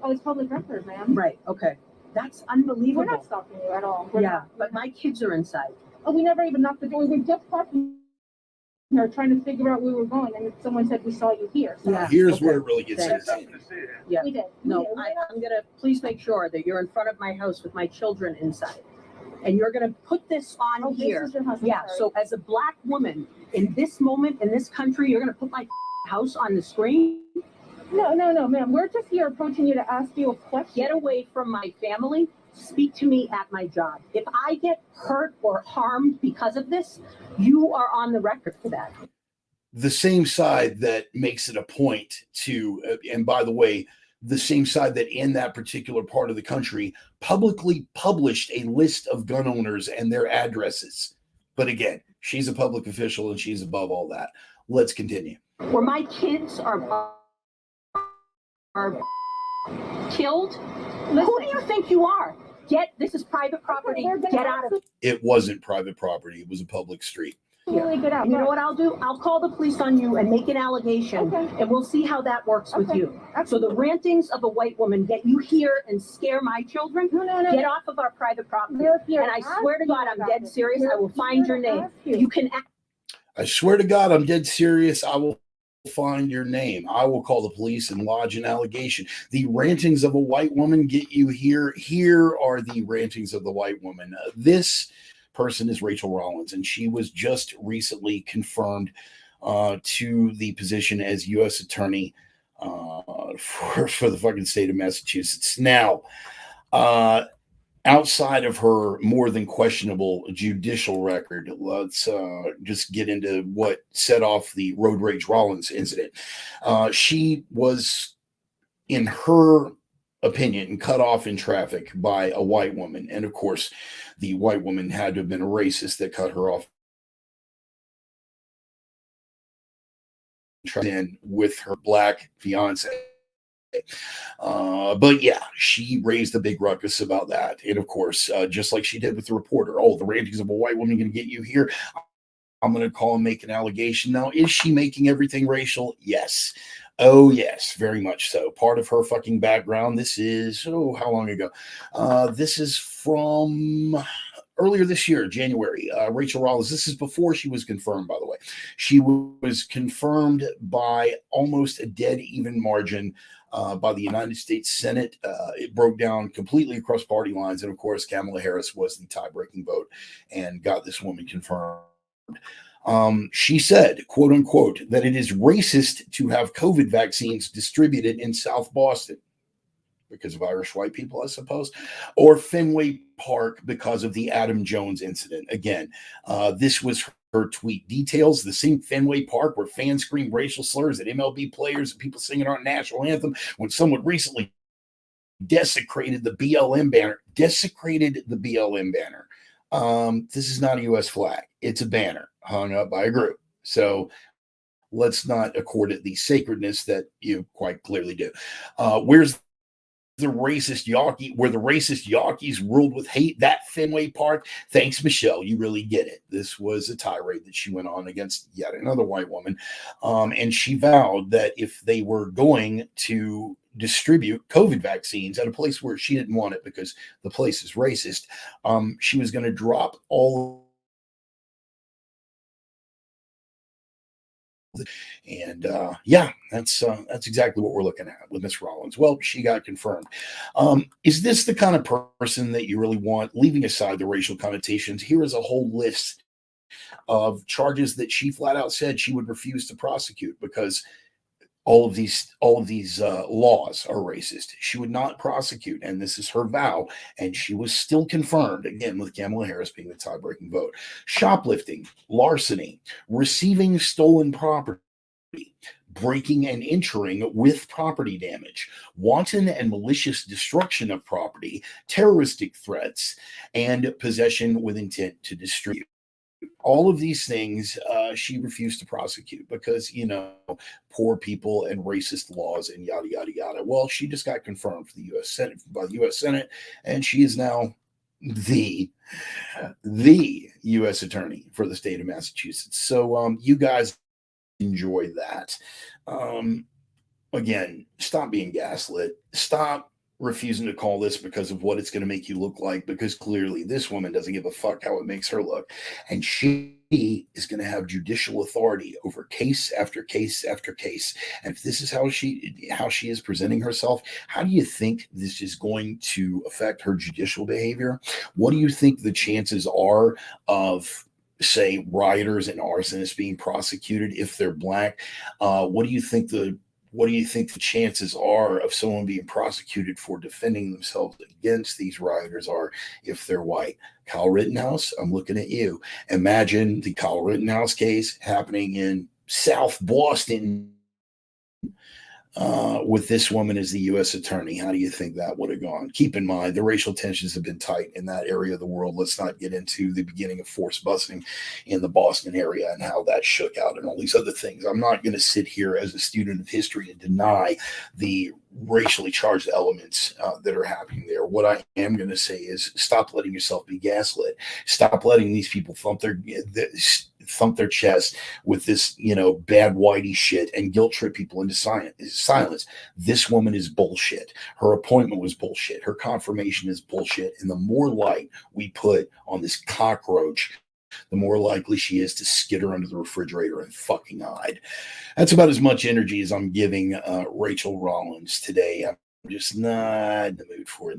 Oh, it's public record, ma'am. Right, okay. That's unbelievable. We're not stopping you at all. But my kids are inside. Oh, we never even knocked the door. We were just parking here trying to figure out where we were going, and someone said we saw you here. So. Yeah, here's where it really gets into. Yeah, we did. No, I'm gonna please make sure that you're in front of my house with my children inside, and you're gonna put this on here. This is your husband, yeah. Sorry. So as a black woman in this moment in this country, you're gonna put my house on the screen. No, ma'am. We're just here approaching you to ask you a question. Get away from my family. Speak to me at my job. If I get hurt or harmed because of this, you are on the record for that. The same side that makes it a point to, and by the way, the same side that in that particular part of the country publicly published a list of gun owners and their addresses. But again, she's a public official and she's above all that. Let's continue. Where my kids are killed. Listen. Who do you think you are? This is private property. Get out of it. It wasn't private property. It was a public street. Really good out. You know what I'll do? I'll call the police on you and make an allegation, and we'll see how that works with you. Absolutely. So the rantings of a white woman get you here and scare my children? No. Get off of our private property. And I swear to God, I'm dead serious. I will find your name. You can act. I swear to God, I'm dead serious. I will find your name. I will call the police and lodge an allegation. The rantings of a white woman get you here. Here are the rantings of the white woman. This person is Rachel Rollins, and she was just recently confirmed to the position as U.S. Attorney for the fucking state of Massachusetts. Now, outside of her more than questionable judicial record, let's just get into what set off the Road Rage Rollins incident. She was, in her opinion, cut off in traffic by a white woman. And of course, the white woman had to have been a racist that cut her off in with her black fiance. But yeah, she raised a big ruckus about that. And of course, just like she did with the reporter, the rantings of a white woman going to get you here. I'm going to call and make an allegation. Now, is she making everything racial? Yes. Oh, yes, very much so. Part of her fucking background. This is, how long ago? This is from earlier this year, January. Rachel Rollins, this is before she was confirmed, by the way. She was confirmed by almost a dead even margin by the United States Senate. It broke down completely across party lines. And of course, Kamala Harris was the tie-breaking vote and got this woman confirmed. She said, quote unquote, that it is racist to have COVID vaccines distributed in South Boston because of Irish white people, I suppose, or Fenway Park because of the Adam Jones incident. Again, this was her tweet. Details: the same Fenway Park where fans screamed racial slurs at MLB players and people singing our national anthem when someone recently desecrated the BLM banner. Desecrated the BLM banner. This is not a U.S. flag. It's a banner hung up by a group. So let's not accord it the sacredness that you quite clearly do. Where's the racist Yawkey, where the racist Yawkeys ruled with hate? That Fenway Park. Thanks, Michelle. You really get it. This was a tirade that she went on against yet another white woman. And she vowed that if they were going to distribute COVID vaccines at a place where she didn't want it because the place is racist, she was going to drop all. And yeah, that's exactly what we're looking at with Miss Rollins. Well, she got confirmed. Is this the kind of person that you really want? Leaving aside the racial connotations, here is a whole list of charges that she flat out said she would refuse to prosecute because all of these laws are racist. She would not prosecute, and this is her vow. And she was still confirmed again with Kamala Harris being the tie-breaking vote. Shoplifting, larceny, receiving stolen property, breaking and entering with property damage, wanton and malicious destruction of property, terroristic threats, and possession with intent to distribute. All of these things she refused to prosecute because, poor people and racist laws and yada, yada, yada. Well, she just got confirmed for the U.S. Senate by the U.S. Senate, and she is now the U.S. attorney for the state of Massachusetts. So you guys enjoy that. Again, stop being gaslit. Stop refusing to call this because of what it's going to make you look like, because clearly this woman doesn't give a fuck how it makes her look. And she is going to have judicial authority over case after case after case. And if this is how she is presenting herself, how do you think this is going to affect her judicial behavior? What do you think the chances are of, say, rioters and arsonists being prosecuted if they're black? What do you think the chances are of someone being prosecuted for defending themselves against these rioters are if they're white? Kyle Rittenhouse, I'm looking at you. Imagine the Kyle Rittenhouse case happening in South Boston with this woman as the U.S. attorney. How do you think that would have gone? Keep in mind, the racial tensions have been tight in that area of the world. Let's not get into the beginning of forced busing in the Boston area and how that shook out and all these other things. I'm not going to sit here as a student of history and deny the racially charged elements that are happening there. What I am going to say is stop letting yourself be gaslit. Stop letting these people thump their chest with this, bad whitey shit and guilt trip people into silence. This woman is bullshit. Her appointment was bullshit. Her confirmation is bullshit. And the more light we put on this cockroach, the more likely she is to skitter under the refrigerator and fucking hide. That's about as much energy as I'm giving Rachel Rollins today. I'm just not in the mood for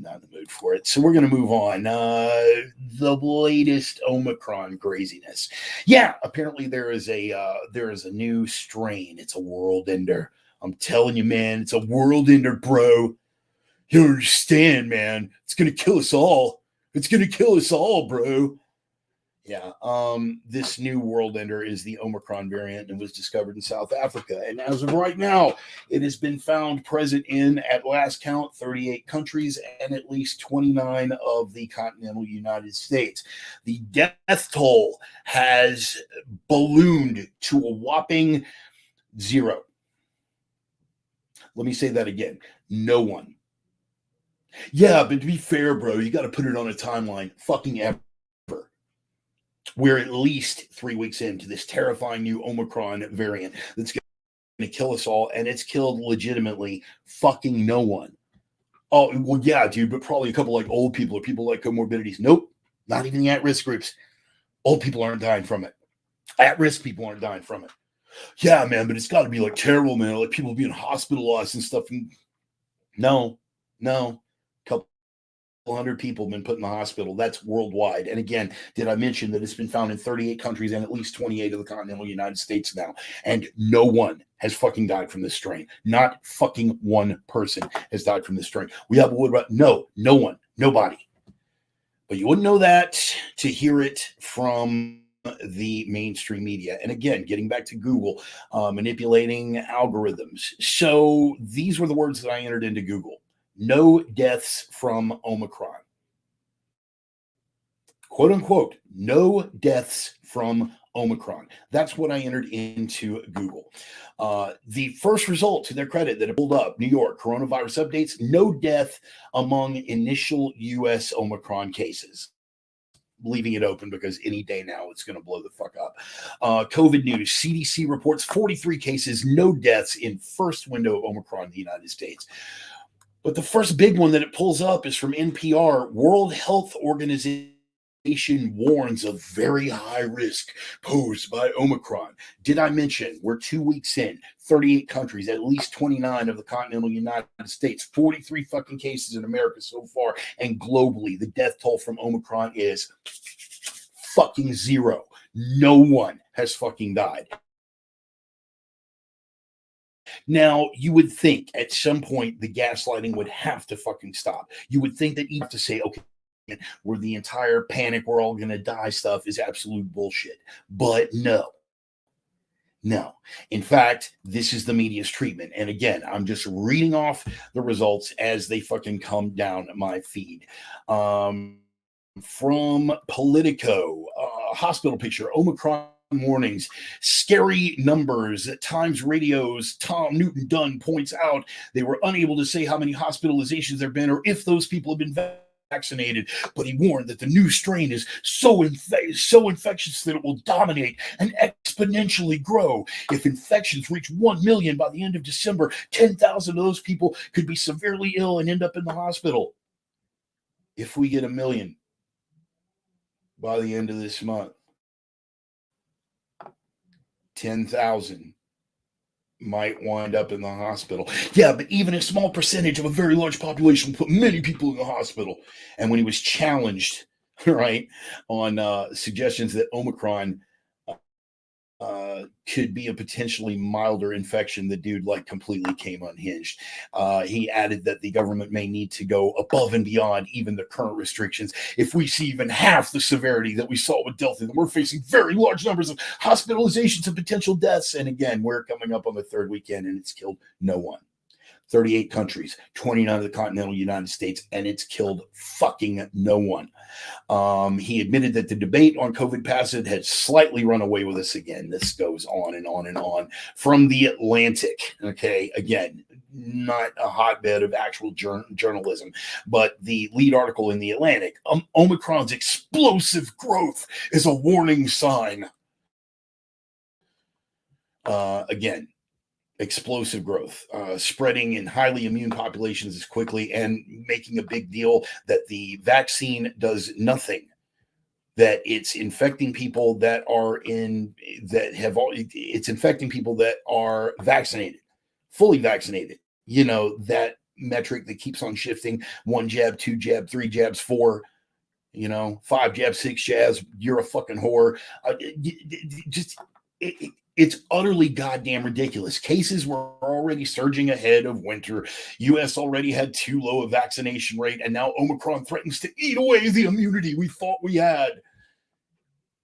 it. So we're going to move on. The latest Omicron craziness. Yeah, apparently there is a new strain. It's a world ender. I'm telling you, man, it's a world ender, bro. You don't understand, man. It's going to kill us all. It's going to kill us all, bro. Yeah, this new world ender is the Omicron variant and was discovered in South Africa. And as of right now, it has been found present in, at last count, 38 countries and at least 29 of the continental United States. The death toll has ballooned to a whopping 0. Let me say that again. No one. Yeah, but to be fair, bro, you got to put it on a timeline. Fucking ever. We're at least 3 weeks into this terrifying new Omicron variant that's going to kill us all, and it's killed legitimately fucking no one. Oh, well, yeah, dude, but probably a couple like old people or people like comorbidities. Nope, not even the at-risk groups. Old people aren't dying from it. At-risk people aren't dying from it. Yeah, man, but it's got to be like terrible, man. Like people being hospitalized and stuff. No. Couple 100 people have been put in the hospital. That's worldwide. And again, did I mention that it's been found in 38 countries and at least 28 of the continental United States now? And no one has fucking died from this strain. Not fucking one person has died from this strain. We have what about? No one, nobody. But you wouldn't know that to hear it from the mainstream media. And again, getting back to Google, manipulating algorithms. So these were the words that I entered into Google. no deaths from Omicron. Quote unquote, no deaths from Omicron. That's what I entered into Google. The first result, to their credit, that it pulled up, New York, coronavirus updates, no death among initial U.S. Omicron cases. Leaving it open because any day now it's going to blow the fuck up. COVID news, CDC reports 43 cases, no deaths in first window of Omicron in the United States. But the first big one that it pulls up is from NPR. World Health Organization warns of very high risk posed by Omicron. Did I mention we're 2 weeks in, 38 countries, at least 29 of the continental United States, 43 fucking cases in America so far, and globally, the death toll from Omicron is fucking zero. No one has fucking died. Now, you would think at some point the gaslighting would have to fucking stop. You would think that you have to say, okay, where the entire panic, we're all going to die stuff is absolute bullshit. But no. In fact, this is the media's treatment. And again, I'm just reading off the results as they fucking come down my feed. From Politico, hospital picture, Omicron warnings, scary numbers. At Times Radio's Tom Newton Dunn points out they were unable to say how many hospitalizations there have been or if those people have been vaccinated, but he warned that the new strain is so infectious that it will dominate and exponentially grow. If infections reach 1 million by the end of December, 10,000 of those people could be severely ill and end up in the hospital. If we get 1 million by the end of this month, 10,000 might wind up in the hospital. Yeah, but even a small percentage of a very large population will put many people in the hospital. And when he was challenged, right, on suggestions that Omicron could be a potentially milder infection, the dude completely came unhinged. He added that the government may need to go above and beyond even the current restrictions. If we see even half the severity that we saw with Delta, then we're facing very large numbers of hospitalizations and potential deaths. And again, we're coming up on the third weekend and it's killed no one. 38 countries, 29 of the continental United States, and it's killed fucking no one. He admitted that the debate on COVID passage had slightly run away with us again. This goes on and on and on. From The Atlantic, okay, again, not a hotbed of actual journalism, but the lead article in The Atlantic, Omicron's explosive growth is a warning sign. Again, explosive growth, spreading in highly immune populations as quickly, and making a big deal that the vaccine does nothing, that it's infecting people that are it's infecting people that are vaccinated, fully vaccinated. You know, that metric that keeps on shifting: 1 jab, 2 jab, 3 jabs, 4, 5 jabs, 6 jabs, you're a fucking whore. It's utterly goddamn ridiculous. Cases were already surging ahead of winter. U.S. already had too low a vaccination rate, and now Omicron threatens to eat away the immunity we thought we had.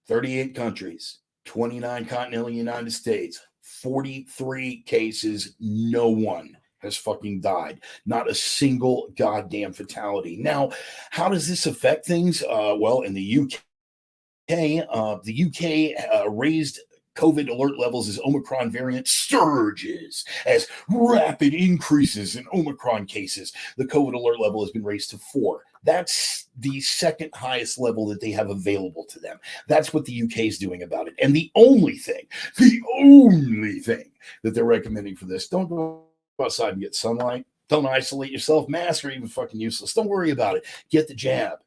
38 countries, 29 continental United States, 43 cases, no one has fucking died. Not a single goddamn fatality. Now, how does this affect things? Well, in the UK raised COVID alert levels as Omicron variant surges, as rapid increases in Omicron cases. The COVID alert level has been raised to 4. That's the second highest level that they have available to them. That's what the UK is doing about it. And the only thing that they're recommending for this, don't go outside and get sunlight. Don't isolate yourself. Masks are even fucking useless. Don't worry about it. Get the jab.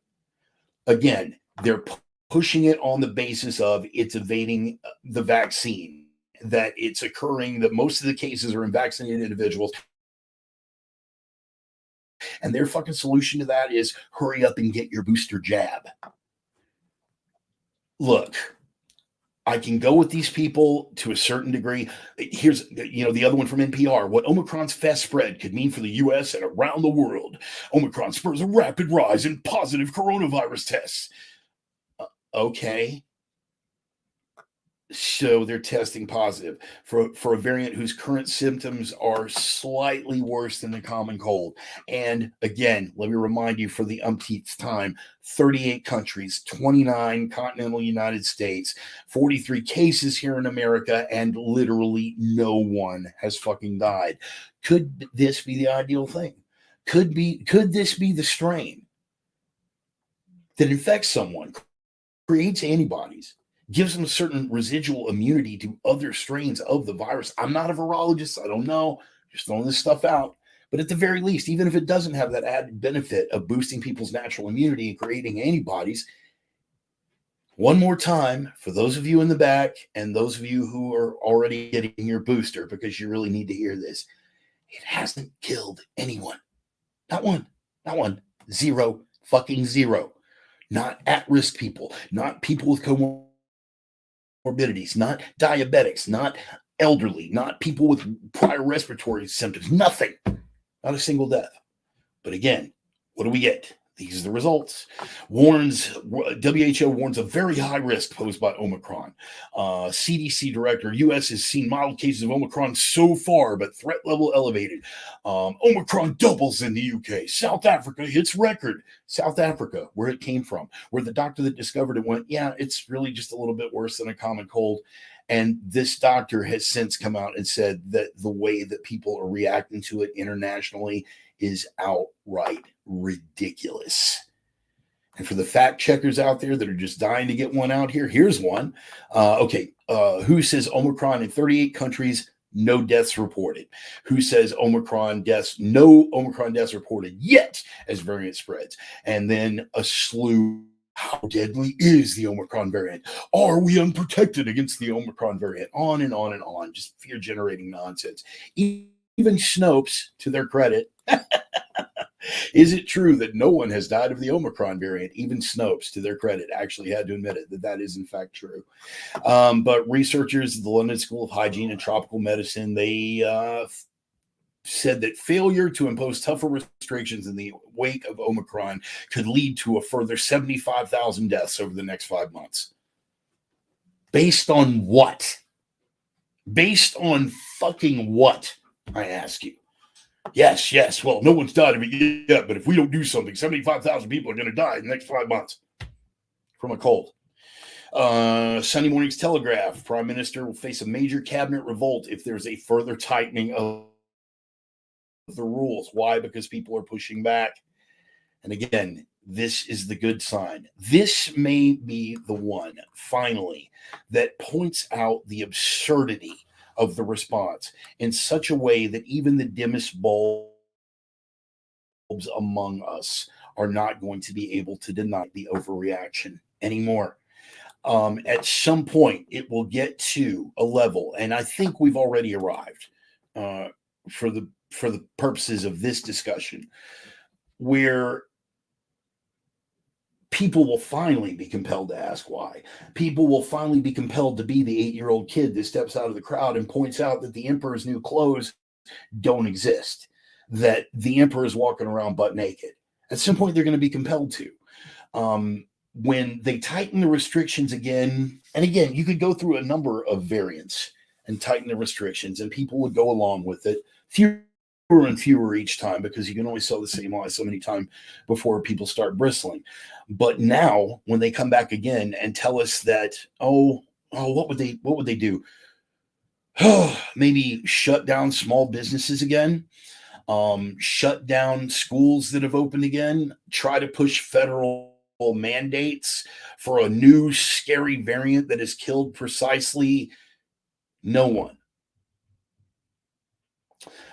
Again, they're pushing it on the basis of it's evading the vaccine, that it's occurring, that most of the cases are in vaccinated individuals. And their fucking solution to that is hurry up and get your booster jab. Look, I can go with these people to a certain degree. Here's, the other one from NPR. What Omicron's fast spread could mean for the U.S. and around the world. Omicron spurs a rapid rise in positive coronavirus tests. Okay. So they're testing positive for a variant whose current symptoms are slightly worse than the common cold. And again, let me remind you for the umpteenth time, 38 countries, 29 continental United States, 43 cases here in America, and literally no one has fucking died. Could this be the ideal thing? Could this be the strain that infects someone, creates antibodies, gives them a certain residual immunity to other strains of the virus? I'm not a virologist. I don't know. Just throwing this stuff out. But at the very least, even if it doesn't have that added benefit of boosting people's natural immunity and creating antibodies, one more time, for those of you in the back and those of you who are already getting your booster, because you really need to hear this, it hasn't killed anyone. Not one. Not one. Zero. Fucking zero. Not at-risk people. Not people with comorbidities. Not diabetics. Not elderly. Not people with prior respiratory symptoms. Nothing. Not a single death. But again, what do we get? These are the results. WHO warns of very high risk posed by Omicron. CDC director, U.S. has seen mild cases of Omicron so far, but threat level elevated. Omicron doubles in the UK. South Africa hits record. South Africa, where it came from, where the doctor that discovered it went, yeah, it's really just a little bit worse than a common cold. And this doctor has since come out and said that the way that people are reacting to it internationally is outright ridiculous. And for the fact checkers out there that are just dying to get one out here, here's one. WHO says Omicron in 38 countries, no deaths reported. WHO says Omicron deaths, no Omicron deaths reported yet as variant spreads. And then a slew. How deadly is the Omicron variant? Are we unprotected against the Omicron variant? On and on and on. Just fear-generating nonsense. Even Snopes, to their credit, is it true that no one has died of the Omicron variant? Even Snopes, to their credit, actually had to admit it, that is in fact true. But researchers at the London School of Hygiene and Tropical Medicine, they said that failure to impose tougher restrictions in the wake of Omicron could lead to a further 75,000 deaths over the next 5 months. Based on what? Based on fucking what, I ask you? Yes. Well, no one's died of it yet, but if we don't do something, 75,000 people are going to die in the next 5 months from a cold. Sunday morning's Telegraph, Prime Minister will face a major cabinet revolt if there's a further tightening of the rules. Why? Because people are pushing back. And again, this is the good sign. This may be the one, finally, that points out the absurdity of the response in such a way that even the dimmest bulbs among us are not going to be able to deny the overreaction anymore. At some point, it will get to a level, and I think we've already arrived for the purposes of this discussion, where people will finally be compelled to ask why. People will finally be compelled to be the 8-year-old kid that steps out of the crowd and points out that the emperor's new clothes don't exist, that the emperor is walking around butt naked. At some point, they're going to be compelled to. When they tighten the restrictions again, and again, you could go through a number of variants and tighten the restrictions, and people would go along with it. Fewer and fewer each time, because you can only sell the same lie so many times before people start bristling. But now, when they come back again and tell us that, what would they do? Maybe shut down small businesses again, shut down schools that have opened again, try to push federal mandates for a new scary variant that has killed precisely no one.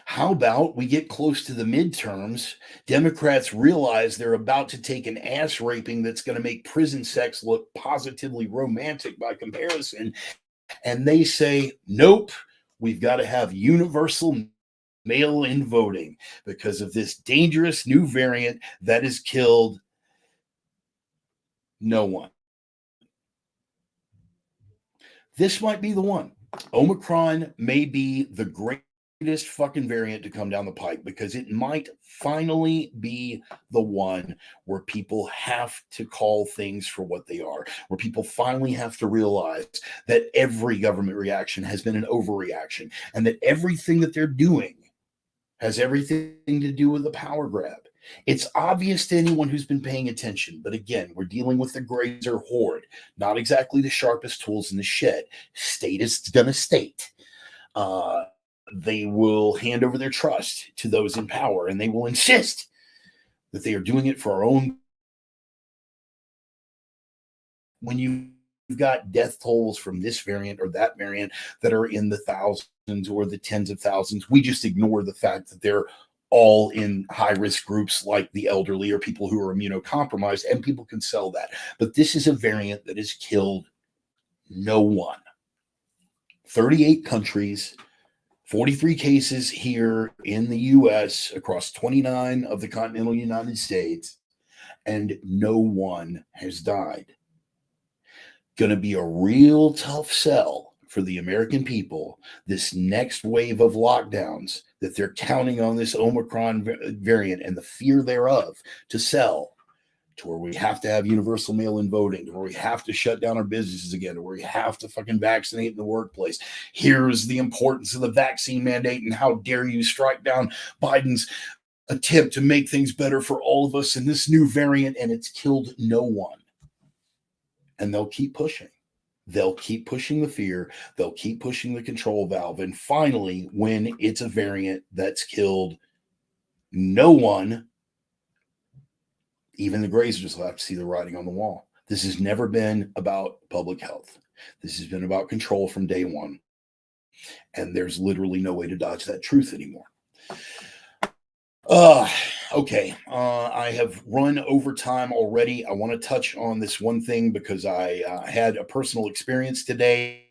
How about we get close to the midterms? Democrats realize they're about to take an ass raping that's going to make prison sex look positively romantic by comparison. And they say, nope, we've got to have universal mail-in voting because of this dangerous new variant that has killed no one. This might be the one. Omicron may be the great latest fucking variant to come down the pike, because it might finally be the one where people have to call things for what they are, where people finally have to realize that every government reaction has been an overreaction, and that everything that they're doing has everything to do with the power grab. It's obvious to anyone who's been paying attention, but again, we're dealing with the grazer horde, not exactly the sharpest tools in the shed. State is gonna state. They will hand over their trust to those in power, and they will insist that they are doing it for our own. When you've got death tolls from this variant or that variant that are in the thousands or the tens of thousands, we just ignore the fact that they're all in high-risk groups like the elderly or people who are immunocompromised, and people can sell that. But this is a variant that has killed no one. 38 countries, 43 cases here in the US across 29 of the continental United States, and no one has died. Going to be a real tough sell for the American people, this next wave of lockdowns that they're counting on this Omicron variant and the fear thereof to sell, to where we have to have universal mail-in voting, to where we have to shut down our businesses again, to where we have to fucking vaccinate in the workplace. Here's the importance of the vaccine mandate, and how dare you strike down Biden's attempt to make things better for all of us in this new variant, and it's killed no one. And they'll keep pushing. They'll keep pushing the fear. They'll keep pushing the control valve. And finally, when it's a variant that's killed no one, even the grazers will have to see the writing on the wall. This has never been about public health. This has been about control from day one. And there's literally no way to dodge that truth anymore. Okay. I have run over time already. I want to touch on this one thing because I had a personal experience today,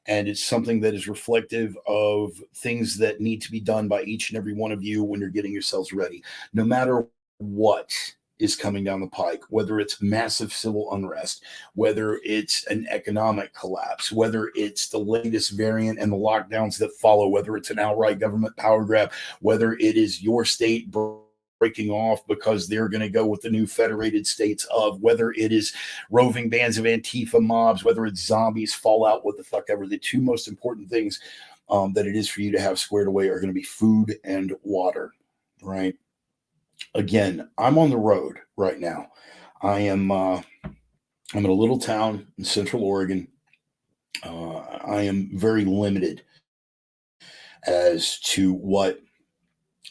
and it's something that is reflective of things that need to be done by each and every one of you when you're getting yourselves ready. No matter what is coming down the pike, whether it's massive civil unrest, whether it's an economic collapse, whether it's the latest variant and the lockdowns that follow, whether it's an outright government power grab, whether it is your state breaking off because they're going to go with the new federated states of, whether it is roving bands of Antifa mobs, whether it's zombies, fallout, what the fuck ever, the two most important things that it is for you to have squared away are going to be food and water, right? Again, I'm on the road right now. I'm in a little town in Central Oregon. I am very limited as to what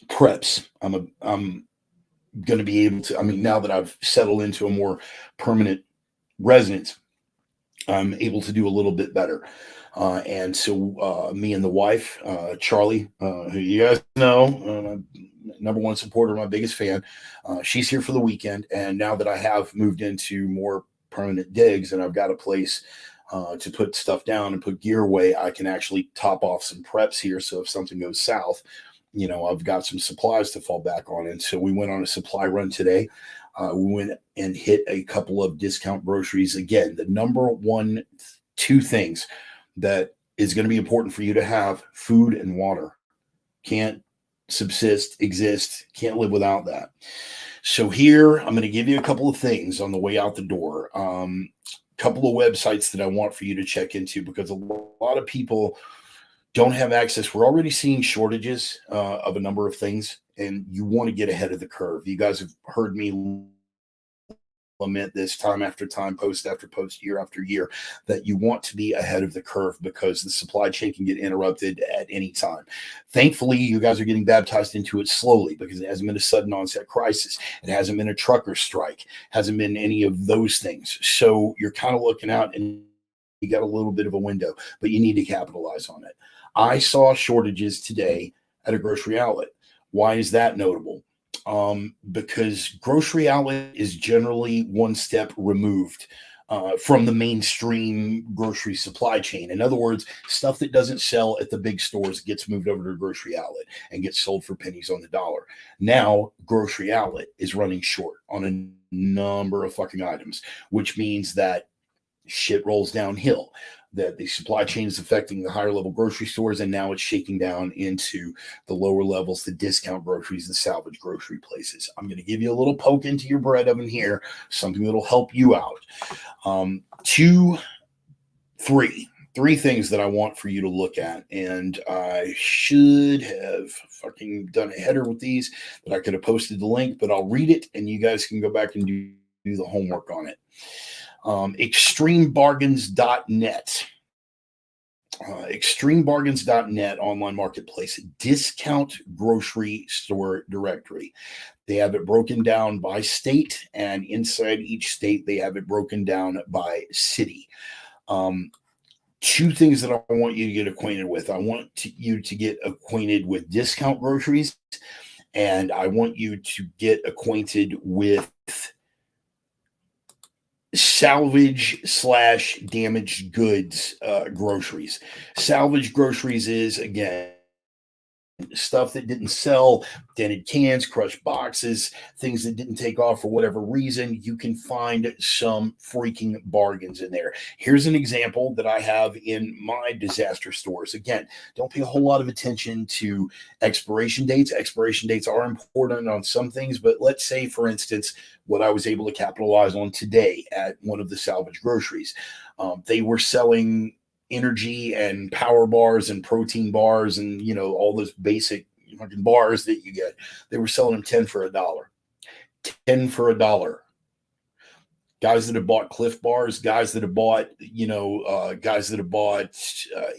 preps I'm going to be able to. I mean, now that I've settled into a more permanent residence, I'm able to do a little bit better. And so me and the wife, Charlie, who you guys know, number one supporter, my biggest fan, she's here for the weekend. And now that I have moved into more permanent digs and I've got a place to put stuff down and put gear away, I can actually top off some preps here. So if something goes south, you know, I've got some supplies to fall back on. And so we went on a supply run today. We went and hit a couple of discount groceries. Again, the number one, two things that is going to be important for you to have: food and water. Can't subsist, exist, can't live without that. So here, I'm going to give you a couple of things on the way out the door. Couple of websites that I want for you to check into, because a lot of people don't have access. We're already seeing shortages of a number of things, and you want to get ahead of the curve. You guys have heard me lament this time after time, post after post, year after year, that you want to be ahead of the curve because the supply chain can get interrupted at any time. Thankfully, you guys are getting baptized into it slowly, because it hasn't been a sudden onset crisis. It hasn't been a trucker strike, hasn't been any of those things. So you're kind of looking out and you got a little bit of a window, but you need to capitalize on it. I saw shortages today at a grocery outlet. Why is that notable? Because grocery outlet is generally one step removed from the mainstream grocery supply chain. In other words, stuff that doesn't sell at the big stores gets moved over to a grocery outlet and gets sold for pennies on the dollar. Now, grocery outlet is running short on a number of fucking items, which means that shit rolls downhill. that the supply chain is affecting the higher level grocery stores, and now it's shaking down into the lower levels, the discount groceries, the salvage grocery places. I'm going to give you a little poke into your bread oven here, something that'll help you out. Three things that I want for you to look at, and I should have fucking done a header with these, but I could have posted the link, but I'll read it and you guys can go back and do the homework on it. Extremebargains.net. Extremebargains.net online marketplace, discount grocery store directory. They have it broken down by state, and inside each state, they have it broken down by city. Two things that I want you to get acquainted with. I want you to get acquainted with discount groceries, and I want you to get acquainted with salvage/damaged goods groceries. Salvage groceries is, again, stuff that didn't sell, dented cans, crushed boxes, things that didn't take off for whatever reason. You can find some freaking bargains in there. Here's an example that I have in my disaster stores. Again, don't pay a whole lot of attention to expiration dates. Expiration dates are important on some things, but let's say, for instance, what I was able to capitalize on today at one of the salvage groceries. They were selling energy and power bars and protein bars and, all those basic fucking bars that you get. They were selling them 10 for $1. 10 for $1. Guys that have bought Cliff bars, guys that have bought,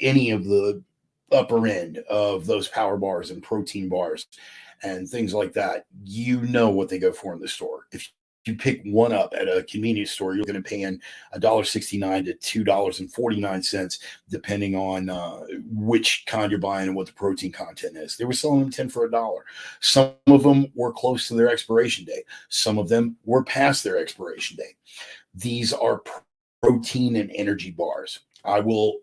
any of the upper end of those power bars and protein bars and things like that, what they go for in the store. If you pick one up at a convenience store, you're going to pay in $1.69 to $2.49, depending on which kind you're buying and what the protein content is. They were selling them 10 for $1. Some of them were close to their expiration date. Some of them were past their expiration date. These are protein and energy bars. I will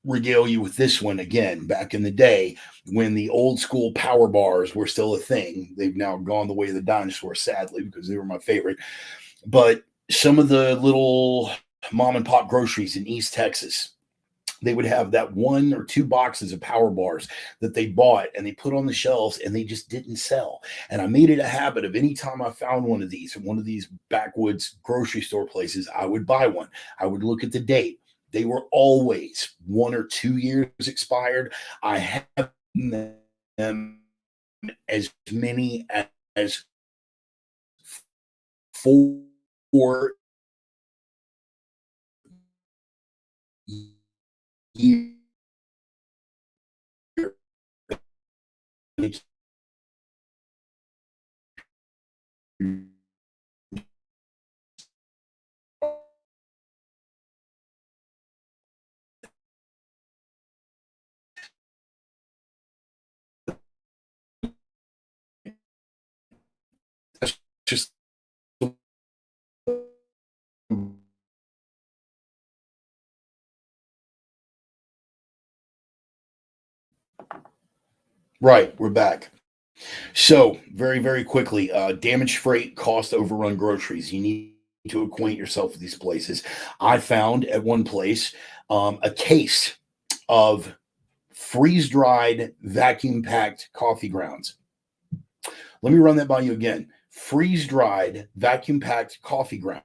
regale you with this one again. Back in the day, when the old school power bars were still a thing, they've now gone the way of the dinosaur, sadly, because they were my favorite. But some of the little mom and pop groceries in East Texas, they would have that 1 or 2 boxes of power bars that they bought and they put on the shelves, and they just didn't sell. And I made it a habit of, anytime I found one of these at one of these backwoods grocery store places, I would buy one. I would look at the date. They were always 1 or 2 years expired. I have them as many as 4 years. That's just right. We're back. So very, very quickly, damaged freight, cost overrun groceries. You need to acquaint yourself with these places. I found at one place a case of freeze-dried, vacuum-packed coffee grounds. Let me run that by you again. Freeze-dried, vacuum-packed coffee grounds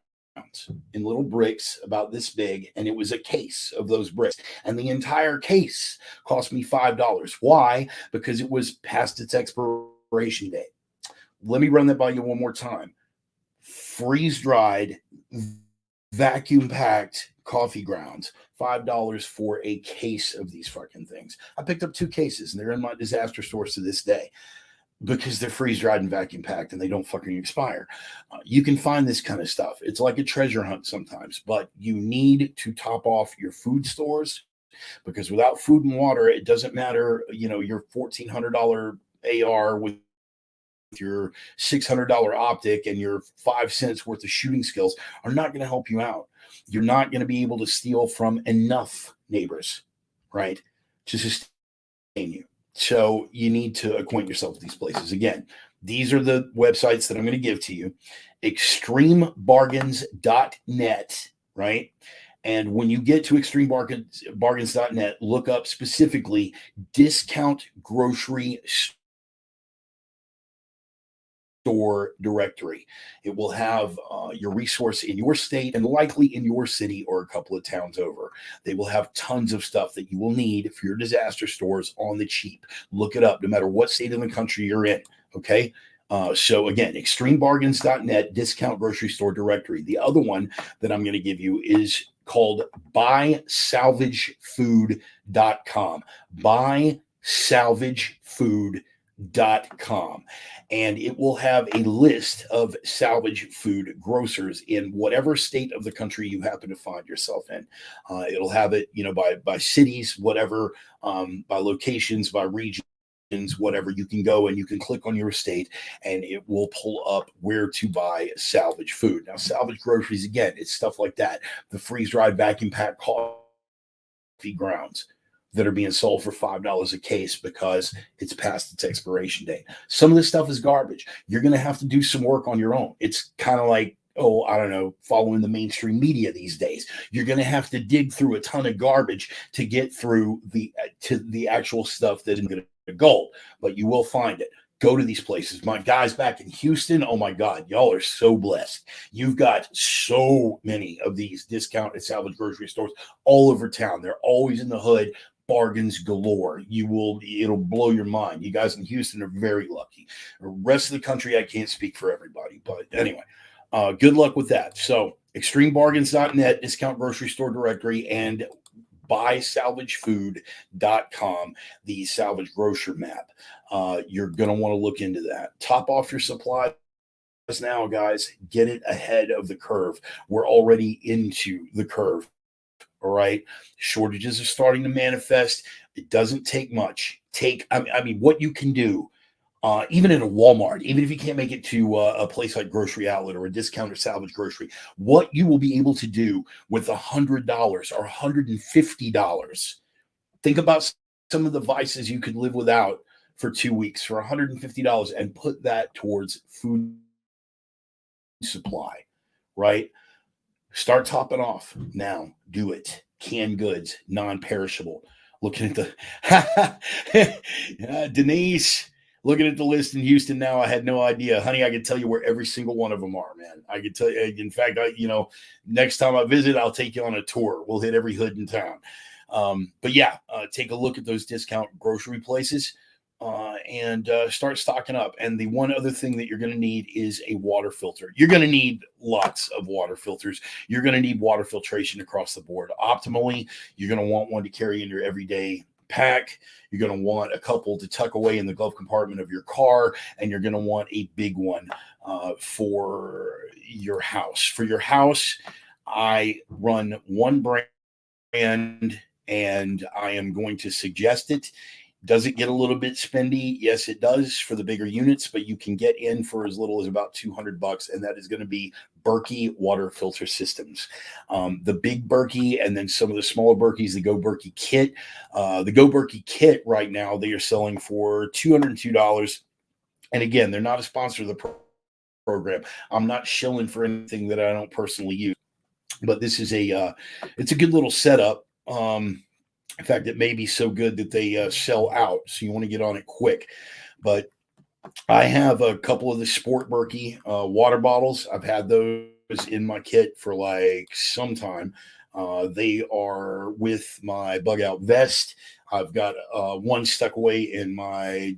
in little bricks about this big, and it was a case of those bricks. And the entire case cost me $5. Why? Because it was past its expiration date. Let me run that by you one more time. Freeze-dried, vacuum-packed coffee grounds, $5 for a case of these fucking things. I picked up 2 cases, and they're in my disaster stores to this day, because they're freeze-dried and vacuum-packed and they don't fucking expire. You can find this kind of stuff. It's like a treasure hunt sometimes, but you need to top off your food stores, because without food and water, it doesn't matter, your $1,400 AR with your $600 optic and your 5 cents worth of shooting skills are not going to help you out. You're not going to be able to steal from enough neighbors, right, to sustain you. So you need to acquaint yourself with these places. Again, these are the websites that I'm going to give to you. Extremebargains.net, right? And when you get to extremebargains.net, look up specifically discount grocery store directory. It will have your resource in your state and likely in your city or a couple of towns over. They will have tons of stuff that you will need for your disaster stores on the cheap. Look it up no matter what state in the country you're in. Okay. So again, extremebargains.net, discount grocery store directory. The other one that I'm going to give you is called buysalvagefood.com. Buysalvagefood.com. And it will have a list of salvage food grocers in whatever state of the country you happen to find yourself in. It'll have it, by cities, whatever, by locations, by regions, whatever. You can go and you can click on your state and it will pull up where to buy salvage food. Now, salvage groceries, again, it's stuff like that. The freeze-dried vacuum packed coffee grounds that are being sold for $5 a case because it's past its expiration date. Some of this stuff is garbage. You're going to have to do some work on your own. It's kind of like, following the mainstream media these days. You're going to have to dig through a ton of garbage to get through the actual stuff that is going to gold, but you will find it. Go to these places. My guys back in Houston, oh my God, y'all are so blessed. You've got so many of these discount and salvage grocery stores all over town. They're always in the hood. Bargains galore. It'll blow your mind. You guys in Houston are very lucky. The rest of the country, I can't speak for everybody, but anyway, good luck with that. So extremebargains.net, discount grocery store directory, and buysalvagefood.com, the salvage grocer map. You're going to want to look into that. Top off your supplies now, guys. Get it ahead of the curve. We're already into the curve. All right. Shortages are starting to manifest. It doesn't take much. What you can do, even in a Walmart, even if you can't make it to a place like Grocery Outlet or a discount or salvage grocery, what you will be able to do with $100 or $150. Think about some of the vices you could live without for 2 weeks for $150 and put that towards food supply, right? Start topping off now. Do it. Canned goods, non-perishable. Looking at the Denise, looking at the list in Houston now. I had no idea, honey. I can tell you where every single one of them are, man. I can tell you. In fact, next time I visit, I'll take you on a tour. We'll hit every hood in town. But yeah, take a look at those discount grocery places. And start stocking up. And the one other thing that you're going to need is a water filter. You're going to need lots of water filters. You're going to need water filtration across the board. Optimally, you're going to want one to carry in your everyday pack. You're going to want a couple to tuck away in the glove compartment of your car, and you're going to want a big one for your house. For your house, I run one brand, and I am going to suggest it. Does it get a little bit spendy? Yes, it does for the bigger units, but you can get in for as little as about $200, and that is going to be Berkey water filter systems. The big Berkey and then some of the smaller Berkeys, the Go Berkey kit. The Go Berkey kit right now, they are selling for $202. And again, they're not a sponsor of the program. I'm not shilling for anything that I don't personally use, but this is it's a good little setup. In fact, it may be so good that they sell out, so you want to get on it quick. But I have a couple of the Sport Berkey water bottles. I've had those in my kit for like some time. They are with my bug out vest. I've got one stuck away in my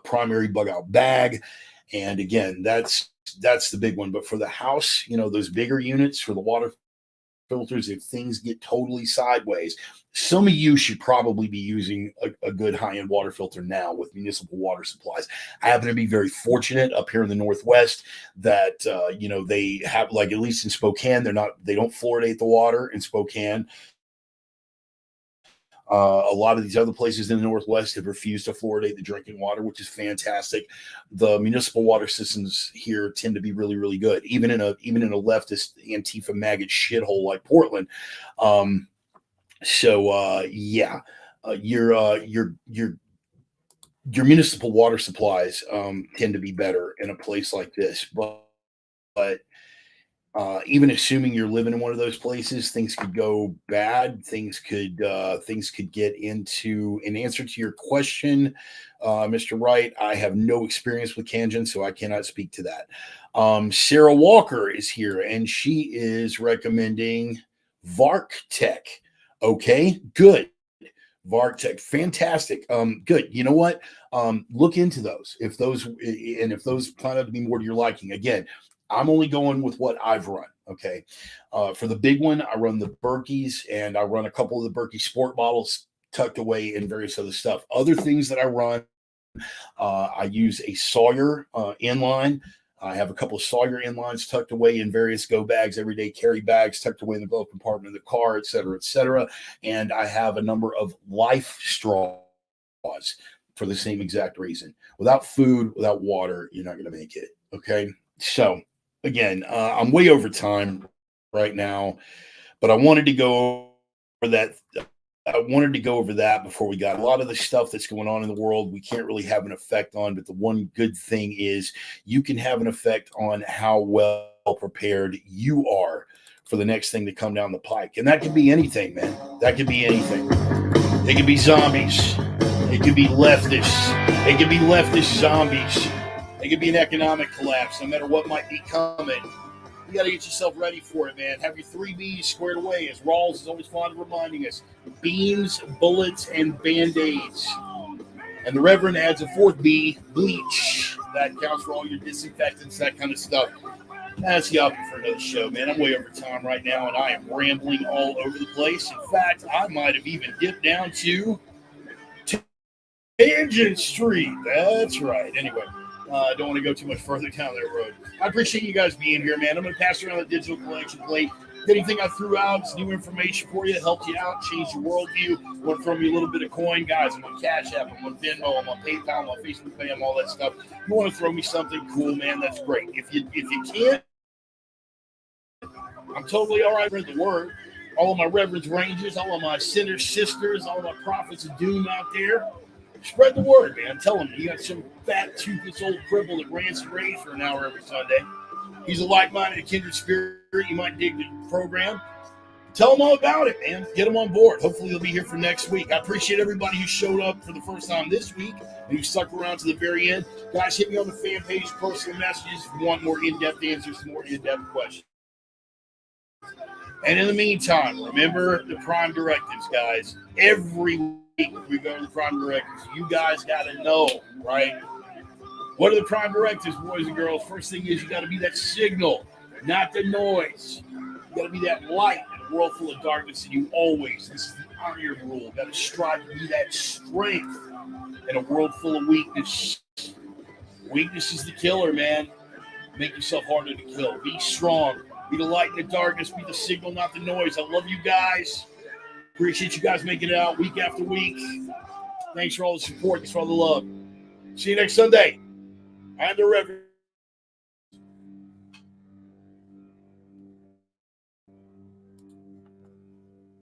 primary bug out bag. And again, that's the big one. But for the house, those bigger units for the water filters, if things get totally sideways, some of you should probably be using a good high-end water filter now with municipal water supplies. I happen to be very fortunate up here in the Northwest that they have, like, at least in Spokane, they don't fluoridate the water in Spokane. A lot of these other places in the Northwest have refused to fluoridate the drinking water, which is fantastic. The municipal water systems here tend to be really, really good, even in a leftist Antifa maggot shithole like Portland. Your municipal water supplies tend to be better in a place like this, but Even assuming you're living in one of those places, things could go bad. Things could get into an answer to your question, Mr. Wright. I have no experience with Kangen, so I cannot speak to that. Sarah Walker is here, and she is recommending Vark Tech. Okay, good. Vark Tech, fantastic. Good. You know what? Look into those. If those plan out to be more to your liking. Again, I'm only going with what I've run. Okay. For the big one, I run the Berkeys, and I run a couple of the Berkey sport bottles tucked away in various other stuff. Other things that I run, I use a Sawyer inline. I have a couple of Sawyer inlines tucked away in various go bags, everyday carry bags tucked away in the glove compartment of the car, et cetera, et cetera. And I have a number of life straws for the same exact reason. Without food, without water, you're not going to make it. Okay. So again, I'm way over time right now, but I wanted to go over that. I wanted to go over that before we got a lot of the stuff that's going on in the world. We can't really have an effect on, but the one good thing is you can have an effect on how well prepared you are for the next thing to come down the pike. And that could be anything, man. That could be anything. It could be zombies. It could be leftists. It could be leftist zombies. It could be an economic collapse, no matter what might be coming. You got to get yourself ready for it, man. Have your 3 B's squared away, as Rawls is always fond of reminding us. Beans, bullets, and Band-Aids. And the Reverend adds a 4th B, bleach. That counts for all your disinfectants, that kind of stuff. That's the option for another show, man. I'm way over time right now, and I am rambling all over the place. In fact, I might have even dipped down to Tangent Street. That's right. Anyway. I don't want to go too much further down that road. I appreciate you guys being here, man. I'm going to pass around the digital collection plate. Anything I threw out is new information for you, helped you out, changed your worldview. Want to throw me a little bit of coin, guys? I'm on Cash App, I'm on Venmo, I'm on PayPal, I'm on Facebook Pay, I'm all that stuff. You want to throw me something cool, man? That's great. If you can't, I'm totally all right with the word. All of my Reverends Rangers, all of my sinners, sisters, all of my prophets of doom out there. Spread the word, man. Tell him you got some fat, toothless old cripple that rants and raves for an hour every Sunday. He's a like-minded, kindred spirit. You might dig the program. Tell him all about it, man. Get him on board. Hopefully he'll be here for next week. I appreciate everybody who showed up for the first time this week and who stuck around to the very end. Guys, hit me on the fan page, personal messages if you want more in-depth answers, more in-depth questions. And in the meantime, remember the prime directives, guys. Every week we go to the prime directives. You guys got to know, right? What are the prime directives, boys and girls? First thing is you got to be that signal, not the noise. You got to be that light in a world full of darkness, and you always, this is the iron rule, got to strive to be that strength in a world full of weakness. Weakness is the killer, man. Make yourself harder to kill. Be strong. Be the light in the darkness. Be the signal, not the noise. I love you guys. Appreciate you guys making it out week after week. Thanks for all the support. Thanks for all the love. See you next Sunday. I'm the Reverend.